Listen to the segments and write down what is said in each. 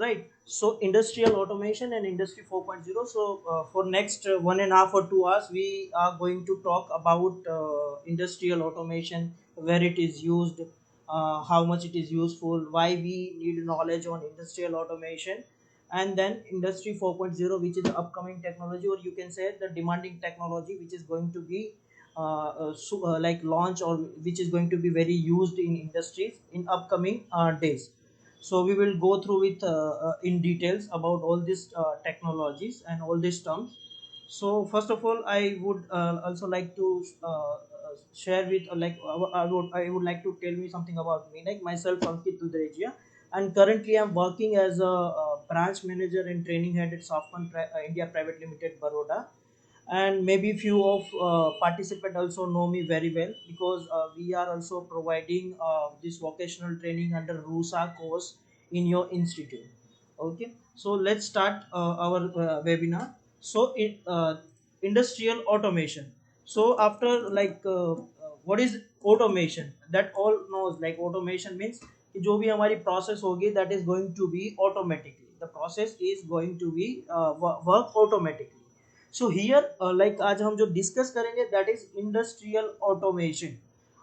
Right. So industrial automation and industry 4.0. So for next 1.5 or 2 hours, we are going to talk about industrial automation, where it is used, how much it is useful, why we need knowledge on industrial automation, and then industry 4.0, which is the upcoming technology, or you can say the demanding technology, which is going to be like launch, or which is going to be very used in industries in upcoming days. So we will go through with in details about all these technologies and all these terms. So first of all, I would also like to share with I would like to tell me something about me, like myself, Ankit Dudeja, and currently I'm working as a, branch manager and training head at Softwan India Private Limited, Baroda. And maybe few of participant also know me very well, because we are also providing this vocational training under RUSA course in your institute. Okay, so let's start our webinar. So industrial automation. So after what is automation, that all knows, like automation means कि जो भी हमारी process होगी, that is going to be automatically, the process is going to be work automatically. So here like आज हम जो discuss करेंगे, that is industrial automation.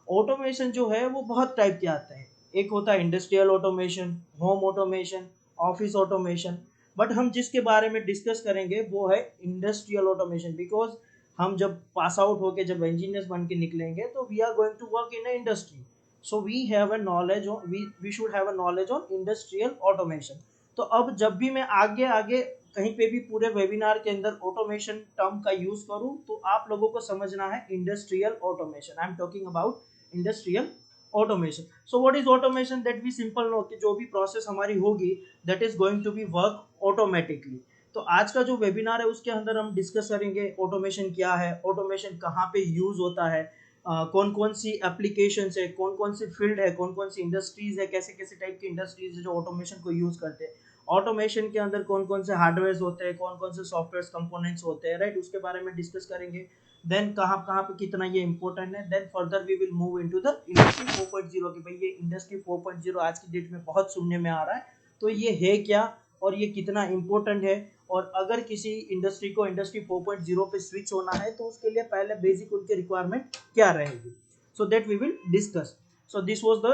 Automation जो है वो बहुत टाइप के आते हैं. एक होता है industrial automation, home automation, office automation. But हम जिसके बारे में डिस्कस करेंगे वो है इंडस्ट्रियल ऑटोमेशन, बिकॉज हम जब पास आउट होके जब इंजीनियर्स बन के निकलेंगे, तो we are going to work in industry. So we have a knowledge on, we should have a knowledge on industrial automation. तो अब जब भी मैं आगे आगे कहीं पे भी पूरे वेबिनार के अंदर ऑटोमेशन टर्म का यूज करूं, तो आप लोगों को समझना है industrial automation. I am talking about industrial automation. So what is automation, that we simple know कि जो भी प्रोसेस हमारी होगी, that is going to be work automatically. तो आज का जो वेबिनार है उसके अंदर हम डिस्कस करेंगे ऑटोमेशन क्या है, ऑटोमेशन कहाँ पे यूज होता है, कौन कौन सी एप्लीकेशंस है, कौन कौन सी फील्ड है, कौन कौन सी इंडस्ट्रीज है, कैसे कैसे टाइप की इंडस्ट्रीज है जो ऑटोमेशन को यूज करते हैं. ऑटोमेशन के अंदर कौन कौन से हार्डवेयर होते हैं, कौन कौन से सॉफ्टवेयर कंपोनेंट्स होते हैं, राइट, उसके बारे में डिस्कस करेंगे. देन कहाँ कहाँ पे कितना ये इंपॉर्टेंट है. Then further we will move into the industry 4.0 कि भाई ये इंडस्ट्री 4.0 आज की डेट में बहुत सुनने में आ रहा है, तो ये है क्या और ये कितना इंपॉर्टेंट है. और अगर किसी इंडस्ट्री को इंडस्ट्री 4.0 पे स्विच होना है, तो उसके लिए पहले बेसिक उनके रिक्वायरमेंट क्या रहेगी. So that we will discuss. So this was the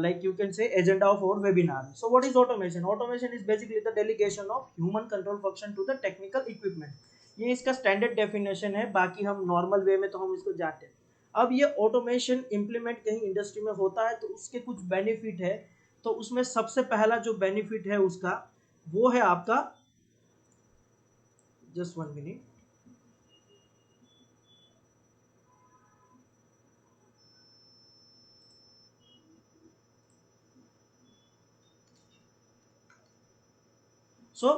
like you can say agenda of our webinar. So what is automation? Automation is basically the delegation of human control function to the technical equipment. ये इसका standard definition है, बाकी हम normal way में तो हम इसको जानते हैं. अब ये ऑटोमेशन इम्प्लीमेंट कहीं इंडस्ट्री में होता है तो उसके कुछ बेनिफिट है. तो उसमें सबसे पहला जो बेनिफिट है उसका, वो है आपका, जस्ट 1 मिनट. सो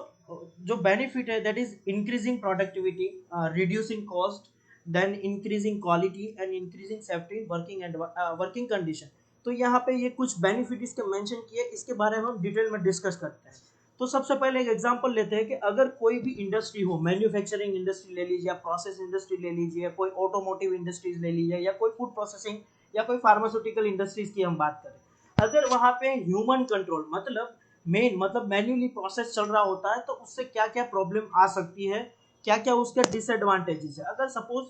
जो बेनिफिट है, that is increasing productivity, reducing cost, then increasing quality and increasing safety working and working condition. तो यहाँ पे ये कुछ बेनिफिट इसके मेंशन किए, इसके बारे में हम डिटेल में डिस्कस करते हैं. तो सबसे पहले एक एग्जांपल लेते हैं कि अगर कोई भी इंडस्ट्री हो, मैन्युफैक्चरिंग इंडस्ट्री ले लीजिए, या प्रोसेस इंडस्ट्री ले लीजिए, कोई ऑटोमोटिव इंडस्ट्रीज ले लीजिए, या कोई फूड प्रोसेसिंग, या कोई फार्मास्यूटिकल इंडस्ट्रीज की हम बात करें. अगर वहां पे ह्यूमन कंट्रोल मतलब मेन मतलब मैन्युअली प्रोसेस चल रहा होता है, तो उससे क्या क्या प्रॉब्लम आ सकती है, क्या क्या उसके डिसएडवांटेजेस है. अगर सपोज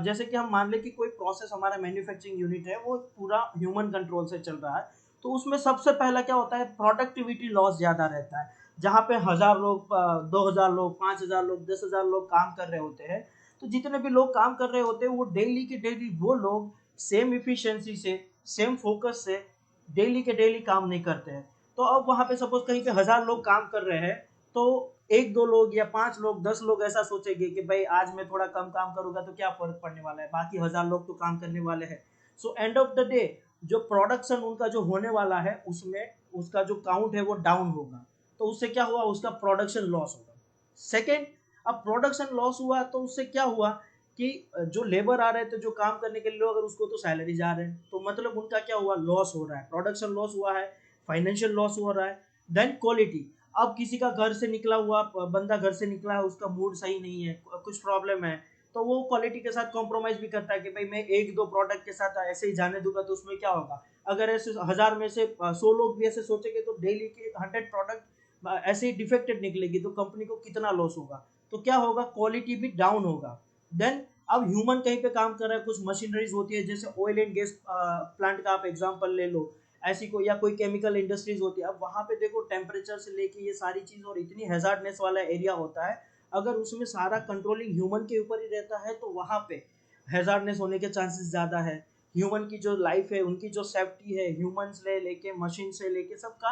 जैसे कि हम मान लें कि कोई प्रोसेस हमारा मैन्युफैक्चरिंग यूनिट है वो पूरा ह्यूमन कंट्रोल से चल रहा है, तो उसमें सबसे पहला क्या होता है, प्रोडक्टिविटी लॉस ज्यादा रहता है. जहाँ पे 1,000 लोग, 2,000 लोग, 5,000 लोग, 10,000 लोग काम कर रहे होते हैं, तो जितने भी लोग काम कर रहे होते हैं वो डेली के डेली वो लोग सेम इफिशियंसी से, सेम फोकस से डेली के डेली काम नहीं करते हैं. तो अब वहां पे सपोज कहीं पे 1,000 लोग काम कर रहे हैं, तो एक दो लोग या 5 लोग 10 लोग ऐसा सोचेंगे कि भाई आज मैं थोड़ा कम काम करूंगा तो क्या फर्क पड़ने वाला है, बाकी 1,000 लोग तो काम करने वाले हैं. So end of the day जो प्रोडक्शन उनका जो होने वाला है, उसमें उसका जो काउंट है वो डाउन होगा. तो उससे क्या हुआ, उसका प्रोडक्शन लॉस होगा. सेकेंड, अब प्रोडक्शन लॉस हुआ तो उससे क्या हुआ कि जो लेबर आ रहे थे जो काम करने के लिए लोग, अगर उसको तो सैलरी जा रहे हैं, तो मतलब उनका क्या हुआ, लॉस हो रहा है, प्रोडक्शन लॉस हुआ है, फाइनेंशियल लॉस हो रहा है. देन क्वालिटी, अब किसी का घर से निकला हुआ बंदा घर से निकला है, उसका मूड सही नहीं है, कुछ प्रॉब्लम है, तो वो क्वालिटी के साथ कॉम्प्रोमाइज भी करता है कि भाई मैं एक दो प्रोडक्ट के साथ ऐसे ही जाने दूंगा तो उसमें क्या होगा. अगर ऐसे 1,000 में से 100 लोग भी ऐसे सोचेंगे तो डेली के 100 प्रोडक्ट ऐसे ही डिफेक्टेड निकलेगी तो कंपनी को कितना लॉस होगा, तो क्या होगा, क्वालिटी भी डाउन होगा। देन अब ह्यूमन कहीं पे काम कर रहा है, कुछ मशीनरीज होती है, जैसे ऑयल एंड गैस प्लांट का आप एग्जांपल ले लो, ऐसी कोई या कोई केमिकल इंडस्ट्रीज होती है। अब वहां पे देखो टेम्परेचर से लेके ये सारी चीज, और इतनी हैजार्डनेस वाला एरिया होता है, अगर उसमें सारा कंट्रोलिंग ह्यूमन के ऊपर ही रहता है तो वहां पे हैजार्डनेस होने के चांसेस ज्यादा है। ह्यूमन की जो लाइफ है, उनकी जो सेफ्टी है, ह्यूमन से लेके मशीन से लेके सबका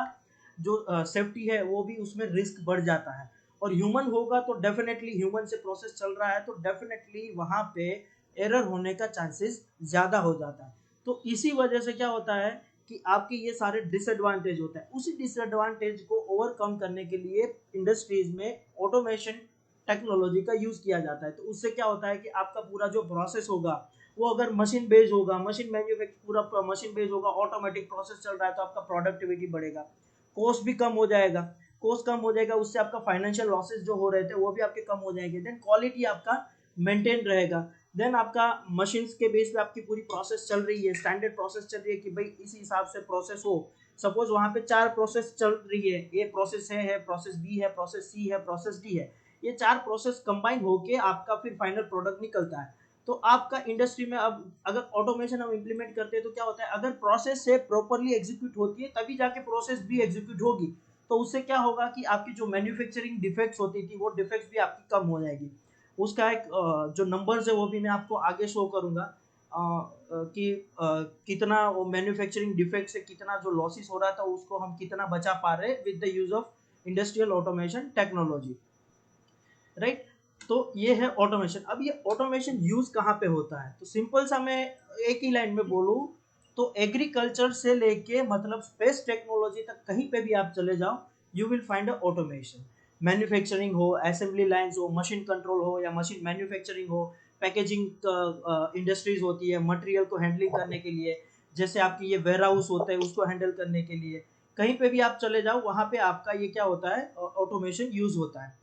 जो सेफ्टी है वो भी उसमें रिस्क बढ़ जाता है। और ह्यूमन होगा तो डेफिनेटली, ह्यूमन से प्रोसेस चल रहा है तो डेफिनेटली वहां पे एरर होने का चांसेस ज्यादा हो जाता है। तो इसी वजह से क्या होता है कि आपके ये सारे डिसएडवांटेज होते हैं। उसी डिसएडवांटेज को ओवरकम करने के लिए इंडस्ट्रीज में ऑटोमेशन टेक्नोलॉजी का यूज किया जाता है। तो उससे क्या होता है कि आपका पूरा जो प्रोसेस होगा वो अगर मशीन बेस्ड होगा, मशीन मैन्युफैक्चर पूरा मशीन बेस्ड होगा, ऑटोमेटिक प्रोसेस चल रहा है, तो आपका प्रोडक्टिविटी बढ़ेगा, कॉस्ट भी कम हो जाएगा। कॉस्ट कम हो जाएगा, उससे आपका फाइनेंशियल लॉसेस जो हो रहे थे वो भी आपके कम हो जाएंगे। देन क्वालिटी आपका मेंटेन रहेगा। देन आपका मशीन्स के बेस पे आपकी पूरी प्रोसेस चल रही है, स्टैंडर्ड प्रोसेस चल रही है कि भाई इस हिसाब से प्रोसेस हो। सपोज वहां पे 4 प्रोसेस चल रही है, ए प्रोसेस है प्रोसेस बी है, प्रोसेस सी है, प्रोसेस डी है, ये 4 प्रोसेस कंबाइन होके आपका फिर फाइनल प्रोडक्ट निकलता है। तो आपका इंडस्ट्री में अब अगर ऑटोमेशन हम इंप्लीमेंट करते हैं तो क्या होता है, अगर प्रोसेस से प्रॉपरली एग्जीक्यूट होती है तभी जाके प्रोसेस भी एग्जीक्यूट होगी। तो उससे क्या होगा कि आपकी जो मैन्युफैक्चरिंग डिफेक्ट्स होती थी वो डिफेक्ट्स भी आपकी कम हो जाएगी। उसका एक जो नंबर्स है वो भी मैं आपको आगे शो करूंगा कि कितना वो मैन्युफैक्चरिंग डिफेक्ट से कितना जो लॉसेस हो रहा था उसको हम कितना बचा पा रहे with the use of industrial automation technology, right. तो ये है ऑटोमेशन। अब ये ऑटोमेशन यूज कहाँ पे होता है, तो सिंपल सा मैं एक ही लाइन में बोलूं तो एग्रीकल्चर से लेके मतलब स्पेस टेक्नोलॉजी तक कहीं पे भी आप चले जाओ, you will find a automation. Manufacturing हो, असेंबली लाइंस हो, मशीन कंट्रोल हो या मशीन मैन्युफैक्चरिंग हो, पैकेजिंग इंडस्ट्रीज होती है मटेरियल को हैंडलिंग करने के लिए, जैसे आपकी ये वेयर हाउस होता है उसको हैंडल करने के लिए, कहीं पे भी आप चले जाओ वहां पे आपका ये क्या होता है, ऑटोमेशन यूज होता है।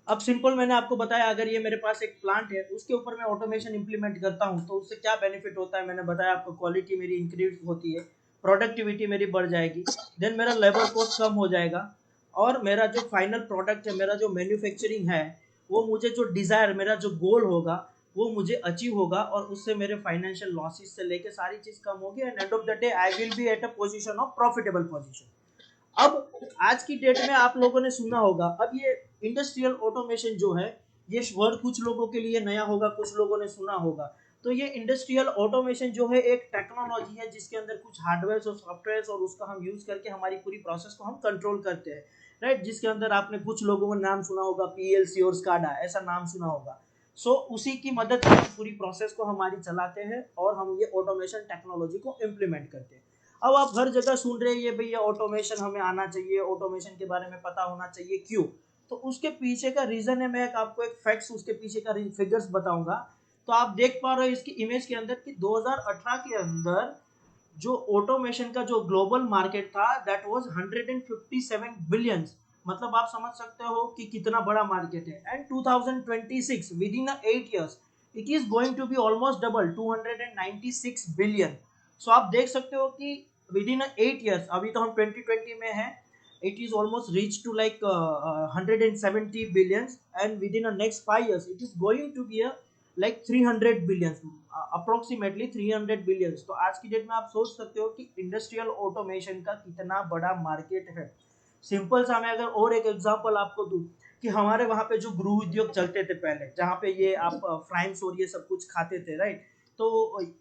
अब सिंपल मैंने आपको बताया, अगर ये मेरे पास एक प्लांट है उसके ऊपर मैं ऑटोमेशन इंप्लीमेंट करता हूँ तो उससे क्या बेनिफिट होता है, मैंने बताया आपको, क्वालिटी मेरी इंक्रीज होती है, प्रोडक्टिविटी मेरी बढ़ जाएगी, देन मेरा लेबर कॉस्ट कम हो जाएगा, और मेरा जो फाइनल प्रोडक्ट है, मेरा जो मैन्युफैक्चरिंग है, वो मुझे जो डिजायर, मेरा जो गोल होगा वो मुझे अचीव होगा, और उससे मेरे फाइनेंशियल लॉसेस से लेके सारी चीज कम होगी, and end of the day I will be at a position of profitable position. अब आज की डेट में आप लोगों ने सुना होगा, अब ये इंडस्ट्रियल ऑटोमेशन जो है, ये वर्ड कुछ लोगों के लिए नया होगा, कुछ लोगों ने सुना होगा। तो ये इंडस्ट्रियल ऑटोमेशन जो है एक टेक्नोलॉजी है जिसके अंदर कुछ हार्डवेयर और सॉफ्टवेयर, और उसका हम यूज करके हमारी पूरी प्रोसेस को हम कंट्रोल करते हैं, राइट। जिसके अंदर आपने कुछ लोगों का नाम सुना होगा, पीएलसी और स्काडा, ऐसा नाम सुना होगा। सो उसी की मदद से हम पूरी प्रोसेस को हमारी चलाते हैं और हम ये ऑटोमेशन टेक्नोलॉजी को इम्प्लीमेंट करते हैं। अब आप हर जगह सुन रहे हैं ये भैया ऑटोमेशन हमें आना चाहिए, ऑटोमेशन के बारे में पता होना चाहिए, क्यों? तो उसके पीछे का रीजन है, मैं आपको एक फैक्ट्स उसके पीछे का फिगर्स बताऊंगा। तो आप देख पा रहे हो इसकी इमेज के अंदर कि 2018 के अंदर जो ऑटोमेशन का जो ग्लोबल मार्केट था दैट वाज 157 बिलियंस। मतलब आप समझ सकते हो कि कितना बड़ा मार्केट है। And 2026 within 8 years it is going to be almost double, 296 billion. So आप देख सकते हो कि विद इन 8 इयर्स, अभी तो हम 2020 में हैं, it is almost reached to like 170 billions, and within the next 5 years it is going to be a like 300 billions, approximately 300 billions। तो आज की डेट में आप सोच सकते हो कि इंडस्ट्रियल ऑटोमेशन का कितना बड़ा मार्केट है। सिंपल सा मैं अगर और एक एग्जांपल आपको दूं कि हमारे वहां पे जो गृह उद्योग चलते थे पहले, जहाँ पे ये आप फ्राइम्स और ये सब कुछ खाते थे, राइट। तो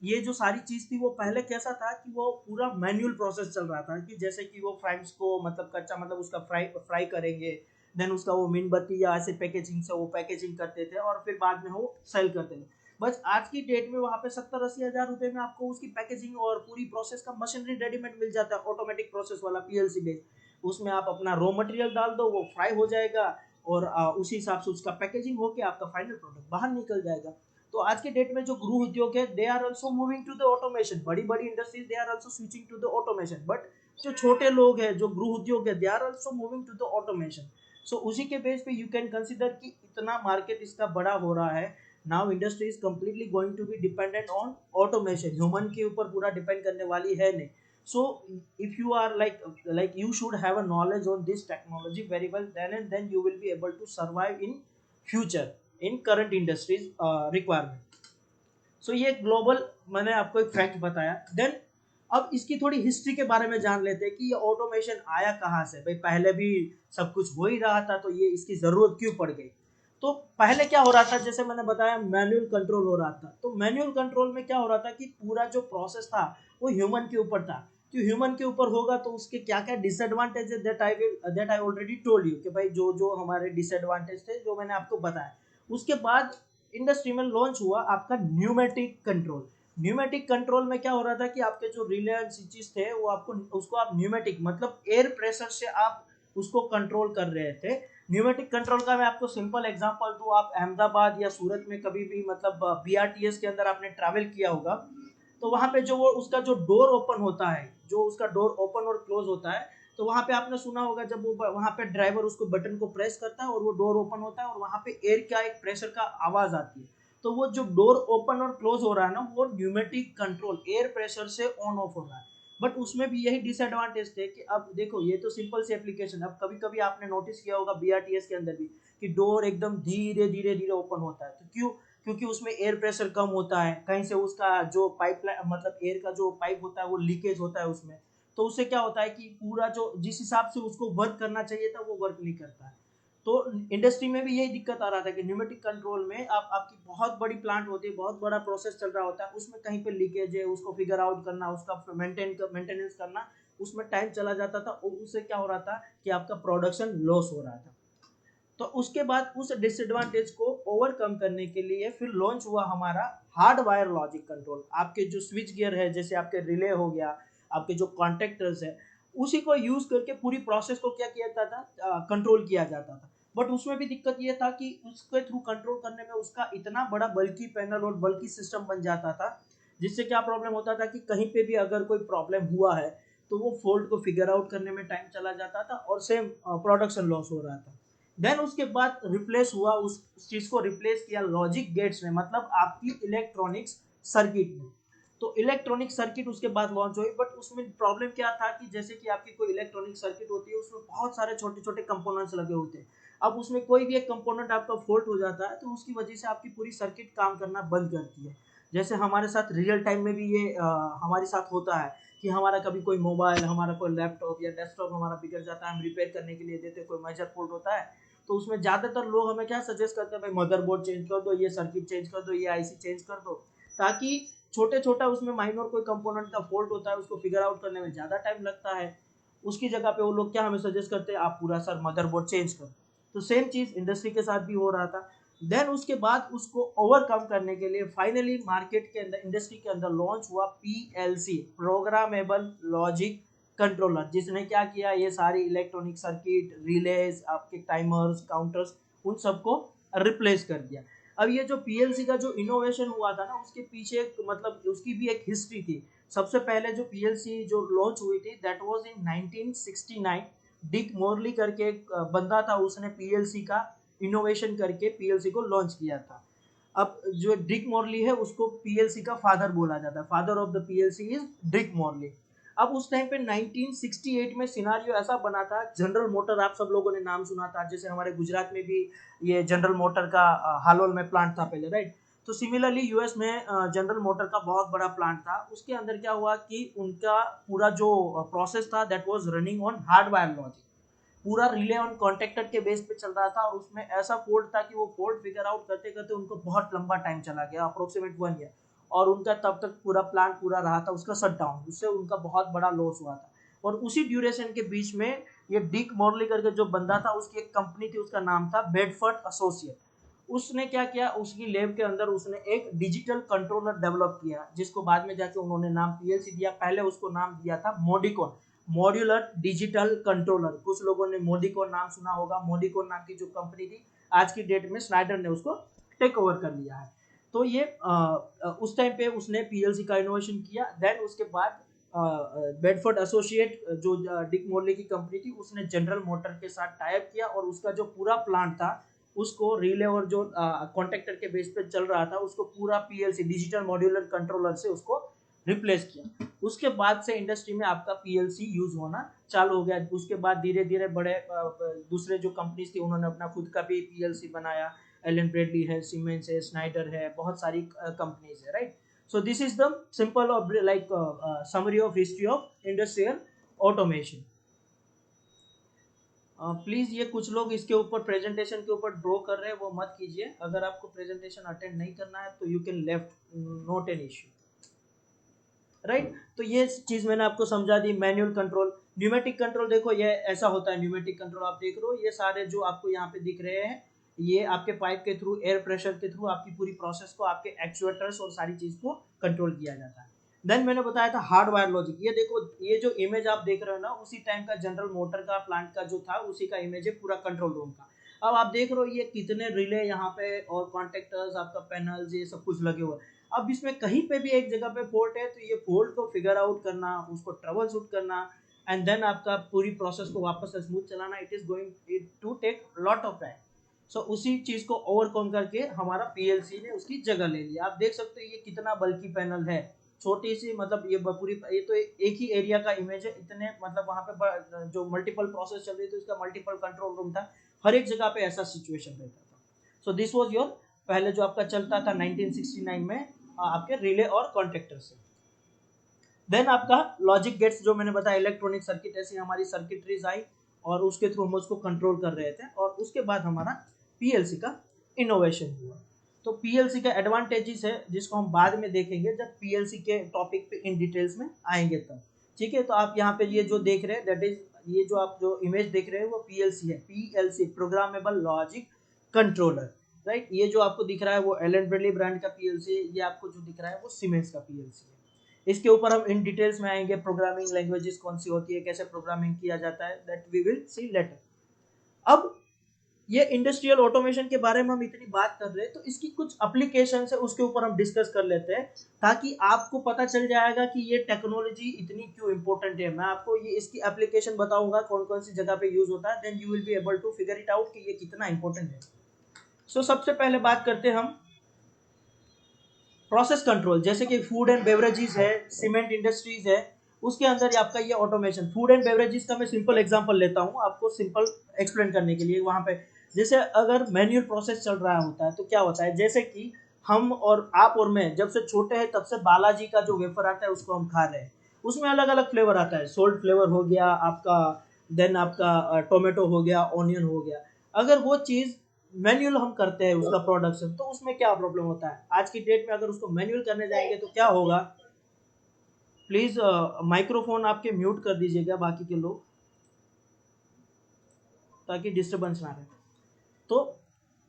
ये जो सारी चीज थी वो पहले कैसा था कि वो पूरा मैनुअल प्रोसेस चल रहा था, कि जैसे कि वो फ्राइम्स को मतलब कच्चा मतलब उसका फ्राई फ्राई करेंगे, देन उसका वो मीनबत्ती या ऐसे पैकेजिंग से वो पैकेजिंग करते थे और फिर बाद में वो सेल करते थे। बस आज की डेट में वहां पे 70-80 हजार रुपए में आपको उसकी पैकेजिंग और पूरी प्रोसेस का मशीनरी रेडीमेड मिल जाता है, ऑटोमेटिक प्रोसेस वाला, पीएलसी बेस्ड। उसमें आप अपना रॉ मटेरियल डाल दो, वो फ्राई हो जाएगा, और उसी हिसाब से उसका पैकेजिंग होके आपका फाइनल प्रोडक्ट बाहर निकल जाएगा। तो आज के डेट में जो गृह उद्योग है they are also moving to the automation, बड़ी बड़ी industries they are also switching to the automation, but जो छोटे लोग हैं, जो गृह उद्योग है, they are also moving to the automation. So उसी के बेस पे यू कैन कंसीडर कि इतना मार्केट इसका बड़ा हो रहा है। Now industry is completely going to be dependent on automation, human के ऊपर पूरा डिपेंड करने वाली है नहीं। So if you are like you should have a knowledge on this technology very well, then and then you will be able to survive in future in current industries requirement. सो ये global मैंने आपको एक fact बताया। Then अब इसकी थोड़ी history के बारे में जान लेते हैं कि ये ऑटोमेशन आया कहाँ से। भाई पहले भी सब कुछ हो ही रहा था, तो ये इसकी जरूरत क्यों पड़ गई। तो पहले क्या हो रहा था, जैसे मैंने बताया मैनुअल कंट्रोल हो रहा था। तो मैनुअल कंट्रोल में क्या हो रहा था कि पूरा जो प्रोसेस था वो ह्यूमन के ऊपर था। तो ह्यूमन के ऊपर होगा तो उसके क्या क्या डिसएडवांटेज है, that I already told you कि भाई जो जो हमारे डिसएडवांटेज थे जो मैंने आपको बताया। उसके बाद इंडस्ट्री में लॉन्च हुआ आपका न्यूमेटिक कंट्रोल। न्यूमेटिक कंट्रोल में क्या हो रहा था कि आपके जो रिले एंड स्विचेस थे वो आपको उसको आप न्यूमेटिक मतलब एयर प्रेशर से आप उसको कंट्रोल कर रहे थे। न्यूमेटिक कंट्रोल का मैं आपको सिंपल एग्जांपल दूं, आप अहमदाबाद या सूरत में कभी भी मतलब बीआरटीएस के अंदर आपने ट्रैवल किया होगा, तो वहां पे जो वो उसका जो डोर ओपन होता है, जो उसका डोर ओपन और क्लोज होता है, तो वहां पे आपने सुना होगा जब वो वहां पे ड्राइवर उसको बटन को प्रेस करता है और वो डोर ओपन होता है और वहां पे एयर का एक प्रेशर का आवाज आती है। तो वो जो डोर ओपन और क्लोज हो रहा है ना, वो न्यूमेटिक कंट्रोल एयर प्रेशर से ऑन ऑफ हो रहा है। बट उसमें भी यही डिसएडवांटेज थे कि अब देखो ये तो सिंपल सी एप्लीकेशन, अब कभी कभी आपने नोटिस किया होगा बीआरटीएस के अंदर भी कि डोर एकदम धीरे धीरे धीरे ओपन होता है। तो क्यों? क्योंकि उसमें एयर प्रेशर कम होता है, कहीं से उसका जो पाइप मतलब एयर का जो पाइप होता है वो लीकेज होता है उसमें। तो उससे क्या होता है कि पूरा जो जिस हिसाब से उसको वर्क करना चाहिए था वो वर्क नहीं करता है। तो इंडस्ट्री में भी यही दिक्कत आ रहा था कि न्यूमेटिक कंट्रोल में आप आपकी बहुत बड़ी प्लांट होती है, बहुत बड़ा प्रोसेस चल रहा होता है, उसमें कहीं पे लीकेज है उसको फिगर आउट करना, उसका मेंटेनेंस करना, उसमें टाइम चला जाता था और उससे क्या हो रहा था कि आपका प्रोडक्शन लॉस हो रहा था। तो उसके बाद उस डिसएडवांटेज को ओवरकम करने के लिए फिर लॉन्च हुआ हमारा हार्ड वायर लॉजिक कंट्रोल। आपके जो स्विच गियर है, जैसे आपके रिले हो गया, आपके जो कॉन्टेक्टर्स है, उसी को यूज करके पूरी प्रोसेस को क्या किया जाता था, कंट्रोल किया जाता था। बट उसमें भी दिक्कत ये था कि उसके थ्रू कंट्रोल करने में उसका इतना बड़ा बल्कि पैनल और बल्कि सिस्टम बन जाता था, जिससे क्या प्रॉब्लम होता था कि कहीं पे भी अगर कोई प्रॉब्लम हुआ है तो वो फॉल्ट को फिगर आउट करने में टाइम चला जाता था और सेम प्रोडक्शन लॉस हो रहा था। देन उसके बाद रिप्लेस हुआ, उस चीज को रिप्लेस किया लॉजिक गेट्स में, मतलब आपकी इलेक्ट्रॉनिक्स सर्किट में। तो इलेक्ट्रॉनिक सर्किट उसके बाद लॉन्च हुई। बट उसमें प्रॉब्लम क्या था कि जैसे कि आपकी कोई इलेक्ट्रॉनिक सर्किट होती है उसमें बहुत सारे छोटे छोटे कंपोनेंट्स लगे होते हैं। अब उसमें कोई भी एक कंपोनेंट आपका फॉल्ट हो जाता है तो उसकी वजह से आपकी पूरी सर्किट काम करना बंद करती है। जैसे हमारे साथ रियल टाइम में भी ये हमारे साथ होता है कि हमारा कभी कोई मोबाइल, हमारा कोई लैपटॉप या डेस्कटॉप हमारा बिगड़ जाता है, हम रिपेयर करने के लिए देते हैं, कोई मेजर फॉल्ट होता है, तो उसमें ज्यादातर लोग हमें क्या सजेस्ट करते हैं, भाई मदरबोर्ड चेंज कर दो, ये सर्किट चेंज कर दो, ये आईसी चेंज कर दो, ताकि छोटे छोटा उसमें माइनर कोई कंपोनेंट का फॉल्ट होता है उसको फिगर आउट करने में ज्यादा टाइम लगता है। उसकी जगह पे वो लोग क्या हमें सजेस्ट करते हैं, आप पूरा सर मदरबोर्ड चेंज करो। तो सेम चीज इंडस्ट्री के साथ भी हो रहा था। देन उसके बाद उसको ओवरकम करने के लिए फाइनली मार्केट के अंदर, इंडस्ट्री के अंदर लॉन्च हुआ पीएलसी, प्रोग्रामेबल लॉजिक कंट्रोलर, जिसने क्या किया, ये सारी इलेक्ट्रॉनिक सर्किट, रिलेज, आपके टाइमर्स, काउंटर्स, उन सबको रिप्लेस कर दिया। अब ये जो पीएलसी का जो इनोवेशन हुआ था ना, उसके पीछे मतलब उसकी भी एक हिस्ट्री थी। सबसे पहले जो पीएलसी जो लॉन्च हुई थी that was in 1969। Dick Morley करके एक बंदा था, उसने पीएलसी का इनोवेशन करके पीएलसी को लॉन्च किया था। अब जो डिक मॉर्ली है उसको पीएलसी का फादर बोला जाता है, father of the PLC is Dick Morley. अब उस टाइम पे 1968 में सिनारियो ऐसा बना था, जनरल मोटर आप सब लोगों ने नाम सुना था, जैसे हमारे गुजरात में भी ये जनरल मोटर का हालोल में प्लांट था पहले, राइट। तो सिमिलरली यूएस में जनरल मोटर का बहुत बड़ा प्लांट था। उसके अंदर क्या हुआ कि उनका पूरा जो प्रोसेस था that was running on hardwire logic, पूरा रिले ऑन कॉन्टेक्टर के बेस पे चल रहा था। और उसमें ऐसा फॉल्ट था कि वो फॉल्ट फिगर आउट करते करते उनको बहुत लंबा टाइम चला गया, अप्रोक्सीमेट 1 ईयर। और उनका तब तक पूरा प्लांट पूरा रहा था उसका शट डाउन, उससे उनका बहुत बड़ा लॉस हुआ था। और उसी ड्यूरेशन के बीच में ये डिक मॉर्ली करके जो बंदा था, उसकी एक कंपनी थी, उसका नाम था बेडफोर्ड एसोसिएट। उसने क्या किया, उसकी लैब के अंदर उसने एक डिजिटल कंट्रोलर डेवलप किया, जिसको बाद में जाके उन्होंने नाम पीएलसी दिया। पहले उसको नाम दिया था मोडिकॉन, मॉड्यूलर डिजिटल कंट्रोलर। कुछ लोगों ने मोडिकॉन नाम सुना होगा। मोडिकॉन नाम की जो कंपनी थी, आज की डेट में स्नाइडर ने उसको टेक ओवर कर लिया है। तो ये उस टाइम पे उसने पीएलसी का इनोवेशन किया। देन उसके बाद बेडफोर्ड एसोसिएट जो डिक मोरले की कंपनी थी, उसने जनरल मोटर के साथ टाइप किया और उसका जो पूरा प्लांट था उसको रिले और जो कॉन्टेक्टर के बेस पे चल रहा था उसको पूरा पीएलसी डिजिटल मॉड्यूलर कंट्रोलर से उसको रिप्लेस किया। उसके बाद से इंडस्ट्री में आपका पीएलसी यूज होना चालू हो गया। उसके बाद धीरे धीरे बड़े दूसरे जो कंपनीज थी उन्होंने अपना खुद का भी पीएलसी बनाया। एलन ब्रेडली है, सीमेंस है, स्नाइडर है, बहुत सारी कंपनीज है, right. So this is the simple और like summary of history of industrial automation. Please ये कुछ लोग इसके ऊपर प्रेजेंटेशन के ऊपर ड्रॉ कर रहे हैं वो मत कीजिए। अगर आपको प्रेजेंटेशन अटेंड नहीं करना है तो you can left, not an issue, right. तो ये चीज मैंने आपको समझा दी। मैनुअल कंट्रोल, न्यूमेटिक कंट्रोल, देखो ये ऐसा होता है। न्यूमेटिक कंट्रोल आप देख रहे हो, ये सारे जो आपको यहाँ पे दिख रहे हैं ये आपके पाइप के थ्रू, एयर प्रेशर के थ्रू आपकी पूरी प्रोसेस को, आपके एक्चुएटर्स और सारी चीज को कंट्रोल किया जाता है। देन मैंने बताया था हार्डवायर लॉजिक। ये देखो, ये जो इमेज आप देख रहे हो ना, उसी टाइम का जनरल मोटर का प्लांट का जो था उसी का इमेज है, पूरा कंट्रोल रूम का। अब आप देख रहे हो ये कितने रिले यहाँ पे और कॉन्टेक्टर्स, आपका पैनल्स, ये सब कुछ लगे हुए हैं। अब इसमें कहीं पे भी एक जगह पे फॉल्ट है तो ये फॉल्ट को फिगर आउट करना, उसको ट्रबल शूट करना, एंड देन आपका पूरी प्रोसेस को वापस से स्मूथ चलाना, it is going to take lot of time. So उसी चीज को ओवरकम करके हमारा पीएलसी ने उसकी जगह ले लिया। आप देख सकते हो ये कितना बल्कि पैनल है, छोटी सी, मतलब ये पूरी, ये तो एक ही एरिया का इमेज है। इतने मतलब वहां पे जो मल्टीपल प्रोसेस चल रही थी उसका मल्टीपल कंट्रोल रूम था, हर एक जगह पे ऐसा सिचुएशन रहता था। सो दिस वाज योर पहले जो आपका चलता था 1969 में आपके रिले और कॉन्ट्रेक्टर से। देन आपका लॉजिक गेट्स, जो मैंने बताया इलेक्ट्रॉनिक सर्किट, ऐसी हमारी सर्किटरीज आई और उसके थ्रू हम उसको कंट्रोल कर रहे थे। और उसके बाद हमारा पीएलसी का इनोवेशन हुआ। तो पीएलसी का एडवांटेजेस है जिसको हम बाद में देखेंगे जब पीएलसी के टॉपिक पे इन डिटेल्स में आएंगे तब, ठीक है। तो आप यहाँ पे ये जो देख रहे हैं दैट इज, ये जो आप जो इमेज देख रहे हैं वो पीएलसी है, PLC programmable logic controller, right. ये जो आपको दिख रहा है वो एलन ब्रेडली ब्रांड का पीएलसी है, ये आपको जो दिख रहा है वो सीमेंस का पीएलसी है। इसके ऊपर हम इन डिटेल्स में आएंगे, प्रोग्रामिंग लैंग्वेजेस कौन सी होती है, कैसे प्रोग्रामिंग किया जाता है, that we will see later. अब ये इंडस्ट्रियल ऑटोमेशन के बारे में हम इतनी बात कर रहे हैं तो इसकी कुछ एप्लीकेशन है उसके ऊपर हम डिस्कस कर लेते हैं, ताकि आपको पता चल जाएगा कि ये टेक्नोलॉजी इतनी क्यों इंपॉर्टेंट है। मैं आपको ये इसकी एप्लीकेशन बताऊंगा कौन कौन सी जगह पे यूज होता है, then you will be able to figure it out कि ये कितना इंपॉर्टेंट है। सो सबसे पहले बात करते हैं हम प्रोसेस कंट्रोल। जैसे कि फूड एंड बेवरेजेस है, सीमेंट इंडस्ट्रीज है, उसके अंदर आपका ये ऑटोमेशन। फूड एंड बेवरेजेस का मैं सिंपल एग्जांपल लेता हूँ आपको सिंपल एक्सप्लेन करने के लिए। वहां पे जैसे अगर मैन्युअल प्रोसेस चल रहा होता है तो क्या होता है, जैसे कि हम और आप और मैं जब से छोटे हैं तब से बालाजी का जो वेफर आता है उसको हम खा रहे हैं। उसमें अलग अलग फ्लेवर आता है, सोल्ट फ्लेवर हो गया आपका, देन आपका टोमेटो हो गया, ऑनियन हो गया। अगर वो चीज मैनुअल हम करते हैं उसका प्रोडक्शन, तो उसमें क्या प्रॉब्लम होता है। आज की डेट में अगर उसको मैनुअल करने जाएंगे तो क्या होगा, प्लीज माइक्रोफोन आपके म्यूट कर दीजिएगा बाकी के लोग, ताकि डिस्टरबेंस ना रहे। तो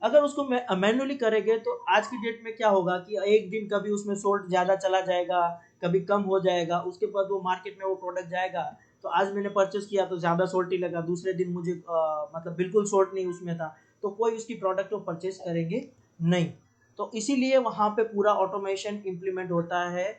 अगर उसको मैनुअली करेंगे तो आज की डेट में क्या होगा कि एक दिन कभी उसमें सोल्ट ज़्यादा चला जाएगा, कभी कम हो जाएगा, उसके बाद वो मार्केट में वो प्रोडक्ट जाएगा तो आज मैंने परचेस किया तो ज़्यादा सोल्ट ही लगा, दूसरे दिन मुझे मतलब बिल्कुल सोल्ट नहीं उसमें था, तो कोई उसकी प्रोडक्ट को परचेस करेंगे नहीं। तो इसीलिए वहाँ पे पूरा ऑटोमेशन इम्प्लीमेंट होता है।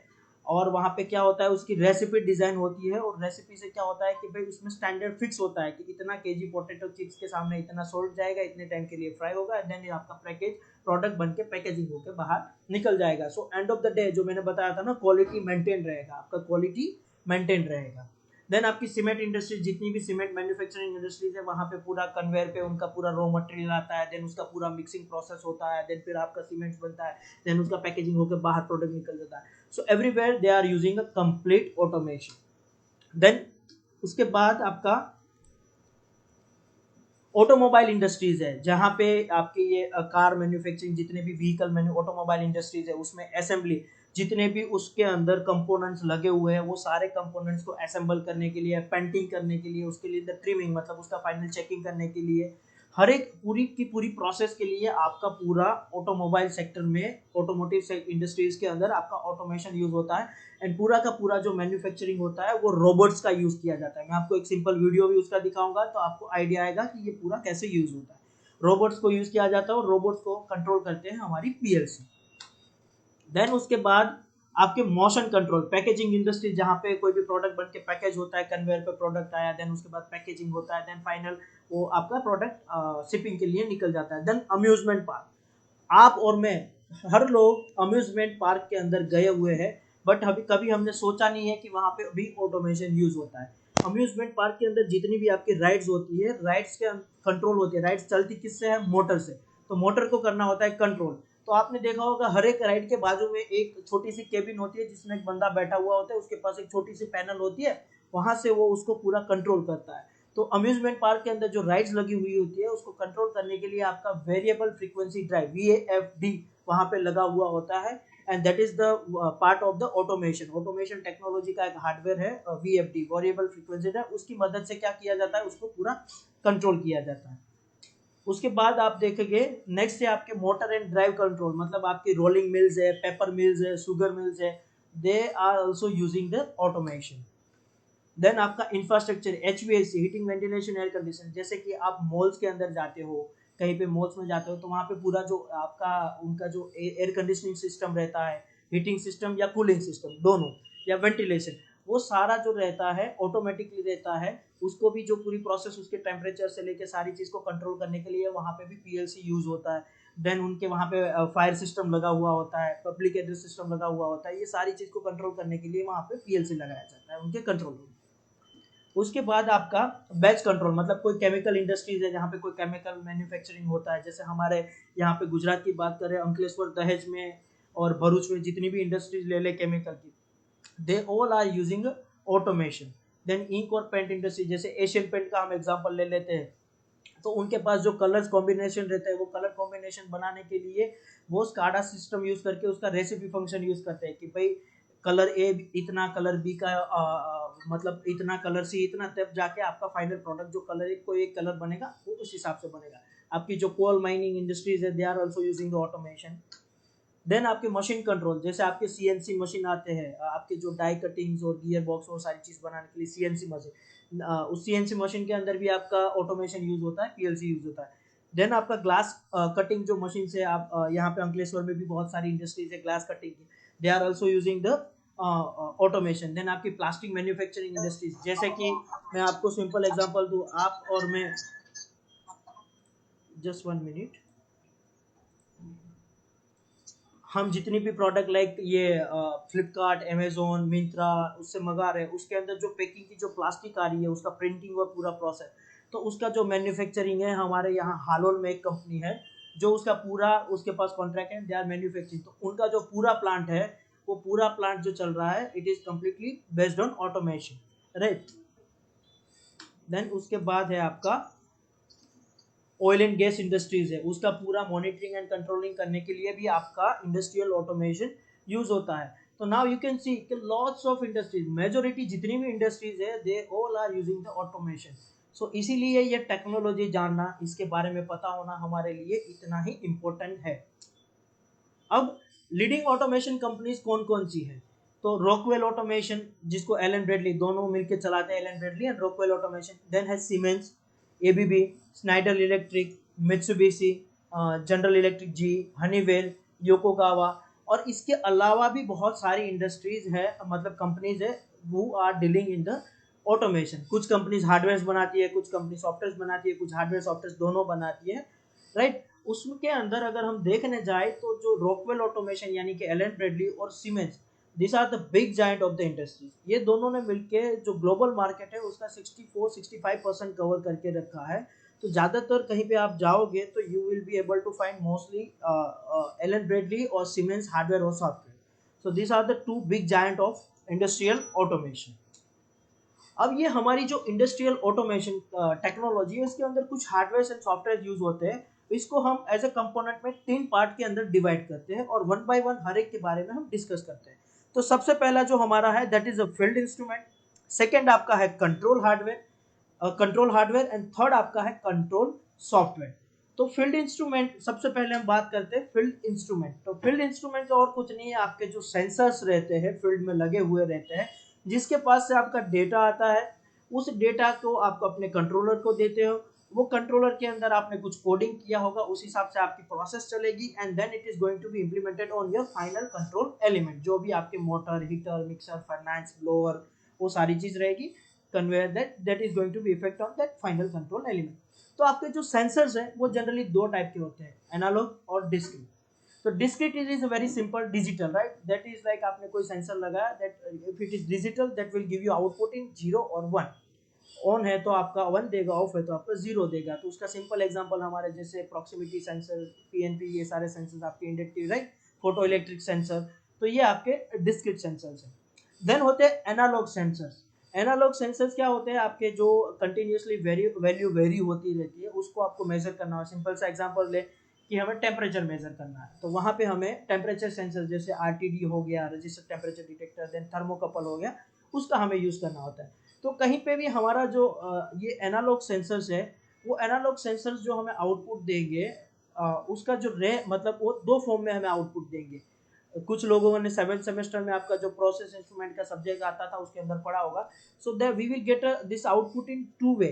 और वहाँ पे क्या होता है, उसकी रेसिपी डिजाइन होती है, और रेसिपी से क्या होता है कि भाई उसमें स्टैंडर्ड फिक्स होता है कि इतना केजी पोटैटो चिप्स के सामने इतना सोल्ट जाएगा, इतने टाइम के लिए फ्राई होगा, एंड देन आपका पैकेज प्रोडक्ट बन के पैकेजिंग होकर बाहर निकल जाएगा। So end of the day जो मैंने बताया था ना, क्वालिटी मेंटेन रहेगा, आपका क्वालिटी मेंटेन रहेगा। देन आपकी सीमेंट इंडस्ट्री, जितनी भी सीमेंट मैन्युफैक्चरिंग इंडस्ट्रीज है वहाँ पे पूरा कन्वेयर पे उनका पूरा रॉ मटेरियल आता है, देन उसका पूरा मिक्सिंग प्रोसेस होता है, देन फिर आपका सीमेंट बनता है, देन उसका पैकेजिंग होकर बाहर प्रोडक्ट निकल जाता है। So everywhere they are using a complete automation. Then उसके बाद आपका ऑटोमोबाइल इंडस्ट्रीज है, जहाँ पे आपके ये कार मैन्युफैक्चरिंग, जितने भी व्हीकल मैन्यू ऑटोमोबाइल इंडस्ट्रीज है उसमें असेंबली, जितने भी उसके अंदर कंपोनेंट्स लगे हुए हैं वो सारे कंपोनेंट्स को असेंबल करने के लिए, पेंटिंग करने के लिए, उसके लिए ट्रिमिंग मतलब उसका फाइनल चेकिंग करने के लिए, हर एक पूरी की पूरी प्रोसेस के लिए आपका पूरा ऑटोमोबाइल सेक्टर में, ऑटोमोटिव इंडस्ट्रीज के अंदर आपका ऑटोमेशन यूज होता है। एंड पूरा का पूरा जो मैन्युफैक्चरिंग होता है वो रोबोट्स का यूज किया जाता है। मैं आपको एक सिंपल वीडियो भी उसका दिखाऊंगा तो आपको आइडिया आएगा कि ये पूरा कैसे यूज होता है। रोबोट्स को यूज किया जाता है और रोबोट्स को कंट्रोल करते हैं हमारी पीएलसी। देन उसके बाद आपके मोशन कंट्रोल, पैकेजिंग इंडस्ट्री, जहाँ पे कोई भी प्रोडक्ट बन के पैकेज होता है, कन्वेयर पे प्रोडक्ट आया, देन उसके बाद पैकेजिंग होता है, देन फाइनल वो आपका प्रोडक्ट शिपिंग के लिए निकल जाता है। देन अम्यूजमेंट पार्क, आप और मैं हर लोग अम्यूजमेंट पार्क के अंदर गए हुए हैं। बट अभी कभी हमने सोचा नहीं है कि वहाँ पे भी ऑटोमेशन यूज होता है। अम्यूजमेंट पार्क के अंदर जितनी भी आपकी राइड्स होती है, राइड्स के कंट्रोल होती है, राइड्स चलती किससे है, मोटर से, तो मोटर को करना होता है कंट्रोल। तो आपने देखा होगा हर एक राइड के बाजू में एक छोटी सी केबिन होती है जिसमें एक बंदा बैठा हुआ होता है, उसके पास एक छोटी सी पैनल होती है, वहां से वो उसको पूरा कंट्रोल करता है। तो अम्यूजमेंट पार्क के अंदर जो राइड्स लगी हुई होती है उसको कंट्रोल करने के लिए आपका वेरिएबल फ्रीक्वेंसी ड्राइव VFD वहां पे लगा हुआ होता है, and that is the part of the automation technology का एक हार्डवेयर है VFD, वेरिएबल फ्रीक्वेंसी ड्राइव। उसकी मदद से क्या किया जाता है, उसको पूरा कंट्रोल किया जाता है। उसके बाद आप देखेंगे नेक्स्ट है आपके मोटर एंड ड्राइव कंट्रोल, मतलब आपकी रोलिंग मिल्स है, पेपर मिल्स है, शुगर मिल्स है, they are also using the automation. Then आपका infrastructure HVAC, heating ventilation air condition, जैसे कि आप मॉल्स के अंदर जाते हो, कहीं पे मॉल्स में जाते हो तो वहाँ पे पूरा जो आपका उनका जो एयर कंडीशनिंग सिस्टम रहता है, हीटिंग सिस्टम या कूलिंग सिस्टम दोनों, या वेंटिलेशन, वो सारा जो रहता है ऑटोमेटिकली रहता है। उसको भी जो पूरी प्रोसेस उसके टेम्परेचर से लेके सारी चीज़ को कंट्रोल करने के लिए वहाँ पे भी PLC यूज होता है। देन उनके वहाँ पे फायर सिस्टम लगा हुआ होता है, पब्लिक एड्रेस सिस्टम लगा हुआ होता है, ये सारी चीज़ को कंट्रोल करने के लिए वहाँ पे PLC लगाया जाता है उनके कंट्रोल रूम। उसके बाद आपका बैच कंट्रोल, मतलब कोई केमिकल इंडस्ट्रीज है जहाँ पे कोई केमिकल मैन्युफैक्चरिंग होता है, जैसे हमारे यहाँ पे गुजरात की बात करें, अंकलेश्वर, दहेज में और भरूच में जितनी भी इंडस्ट्रीज ले ले केमिकल की, they all are using automation. Then ink और पेंट इंडस्ट्री, जैसे एशियन पेंट का हम एग्जांपल ले लेते हैं, तो उनके पास जो कलर्स कॉम्बिनेशन रहता है, वो कलर कॉम्बिनेशन बनाने के लिए वो स्काडा सिस्टम यूज करके उसका रेसिपी फंक्शन यूज करते हैं कि भाई कलर ए इतना, कलर बी का मतलब इतना, कलर सी इतना, तब जाके आपका फाइनल प्रोडक्ट जो कलर एक कोई एक कलर बनेगा वो उस हिसाब से बनेगा। आपकी जो कोल माइनिंग इंडस्ट्रीज है, they are also using the automation. Then आपके मशीन कंट्रोल, जैसे आपके CNC मशीन आते हैं, आपके जो डाई कटिंग्स और गियर बॉक्स और सारी चीज बनाने के लिए CNC मशीन, उस CNC मशीन के अंदर भी आपका ऑटोमेशन यूज होता है, PLC यूज होता है। देन आपका ग्लास कटिंग जो मशीन से आप यहाँ पे अंकलेश्वर में भी बहुत सारी इंडस्ट्रीज है ग्लास कटिंग की, they are also using the automation. Then आपकी प्लास्टिक मैन्युफैक्चरिंग इंडस्ट्रीज, जैसे कि मैं आपको सिंपल एग्जांपल दूं, आप और मैं, जस्ट 1 मिनट, हम जितनी भी प्रोडक्ट लाइक ये फ्लिपकार्ट, अमेजोन, मिंत्रा उससे मंगा रहे हैं, उसके अंदर जो पैकिंग की जो प्लास्टिक आ रही है, उसका प्रिंटिंग और पूरा प्रोसेस, तो उसका जो मैन्युफैक्चरिंग है, हमारे यहाँ हालोल में एक कंपनी है जो उसका पूरा, उसके पास कॉन्ट्रैक्ट है, दे आर मैन्युफैक्चरिंग, तो उनका जो पूरा प्लांट है, वो पूरा प्लांट जो चल रहा है, it is completely based on automation, right. Then उसके बाद है आपका ऑयल एंड गैस इंडस्ट्रीज है, उसका पूरा मॉनिटरिंग एंड कंट्रोलिंग करने के लिए भी आपका इंडस्ट्रियल ऑटोमेशन यूज होता है। तो now you can see lots of industries, majority जितनी भी इंडस्ट्रीज है, they all are using the automation. So इसीलिए ये टेक्नोलॉजी जानना, इसके बारे में पता होना हमारे लिए इतना ही इम्पोर्टेंट है। अब लीडिंग ऑटोमेशन कंपनीज कौन कौन सी है, तो रॉकवेल ऑटोमेशन, जिसको एलन ब्रेडली दोनों मिलकर चलाते हैं, Allen Bradley and Rockwell automation. Then है Siemens, ABB, Schneider electric, Mitsubishi, general electric, G, Honeywell, Yokogawa, और इसके अलावा भी बहुत सारी इंडस्ट्रीज है, मतलब कंपनीज है, वो are dealing in the automation. कुछ कंपनीज हार्डवेयर बनाती है, कुछ कंपनी सॉफ्टवेयर बनाती है, कुछ हार्डवेयर सॉफ्टवेयर दोनों बनाती है, राइट। उसके अंदर अगर हम देखने जाए तो जो रॉकवेल ऑटोमेशन यानी कि एलन ब्रेडली और Siemens, this are the big giant of the industry. ये दोनों ने मिलके जो ग्लोबल मार्केट है उसका 64-65% कवर करके रखा है। तो ज़्यादातर कहीं पे आप जाओगे तो you will be able to find mostly Allen Bradley और सीमेंस हार्डवेयर और software. So this are the two big giant of industrial automation. अब ये हमारी जो इंडस्ट्रियल ऑटोमेशन टेक्नोलॉजी है, इसके अंदर कुछ हार्डवेयर एंड सॉफ्टवेयर यूज होते हैं। इसको हम एज ए कंपोनेंट में 3 पार्ट के अंदर डिवाइड करते हैं और वन बाय वन हर एक के बारे में हम डिस्कस करते हैं। तो सबसे पहला जो हमारा है that is a field instrument, second आपका है कंट्रोल हार्डवेयर एंड थर्ड आपका है कंट्रोल सॉफ्टवेयर। तो फील्ड इंस्ट्रूमेंट सबसे पहले हम बात करते हैं फील्ड इंस्ट्रूमेंट। तो फील्ड इंस्ट्रूमेंट और कुछ नहीं है, आपके जो सेंसर्स रहते हैं फील्ड में लगे हुए रहते हैं, जिसके पास से आपका डेटा आता है, उस डेटा को आप अपने कंट्रोलर को देते हो, वो कंट्रोलर के अंदर आपने कुछ कोडिंग किया होगा, उस हिसाब से आपकी प्रोसेस चलेगी and then it is going to be implemented on your final control element, जो भी आपके motor, heater, mixer, furnace, blower, वो सारी चीज रहेगी, conveyor that is going to be effect on that final control element. तो आपके जो सेंसर्स हैं वो जनरली 2 टाइप के होते हैं, एनालॉग और discrete. So discrete is a very simple digital, right? That is like आपने कोई सेंसर लगाया, that if it is digital that will give you output in 0 और 1. ऑन है तो आपका 1 देगा, ऑफ है तो आपका 0 देगा. तो उसका सिंपल एग्जांपल हमारे जैसे प्रॉक्सिमिटी सेंसर, पीएनपी, ये सारे सेंसर्स आपके inductive, right, photo electric sensor. तो ये आपके डिस्क्रीट सेंसर्स हैं. देन होते हैं एनालॉग सेंसर्स. एनालॉग सेंसर्स क्या होते हैं? आपके जो कंटिन्यूसली वैल्यू वेरी होती रहती है, उसको आपको मेजर करना है. सिंपल सा एग्जांपल ले कि हमें टेम्परेचर मेजर करना है, तो वहाँ पे हमें टेम्परेचर सेंसर जैसे आरटीडी हो गया, register temperature detector, then thermocouple हो गया, उसका हमें यूज़ करना होता है. तो कहीं पे भी हमारा जो ये एनालॉग सेंसर्स है, वो एनालॉग सेंसर्स जो हमें आउटपुट देंगे, उसका जो रे मतलब वो दो फॉर्म में हमें आउटपुट देंगे. कुछ लोगों ने 7th सेमेस्टर में आपका जो प्रोसेस इंस्ट्रूमेंट का सब्जेक्ट आता था उसके अंदर पढ़ा होगा. So that we will get this output in 2 way.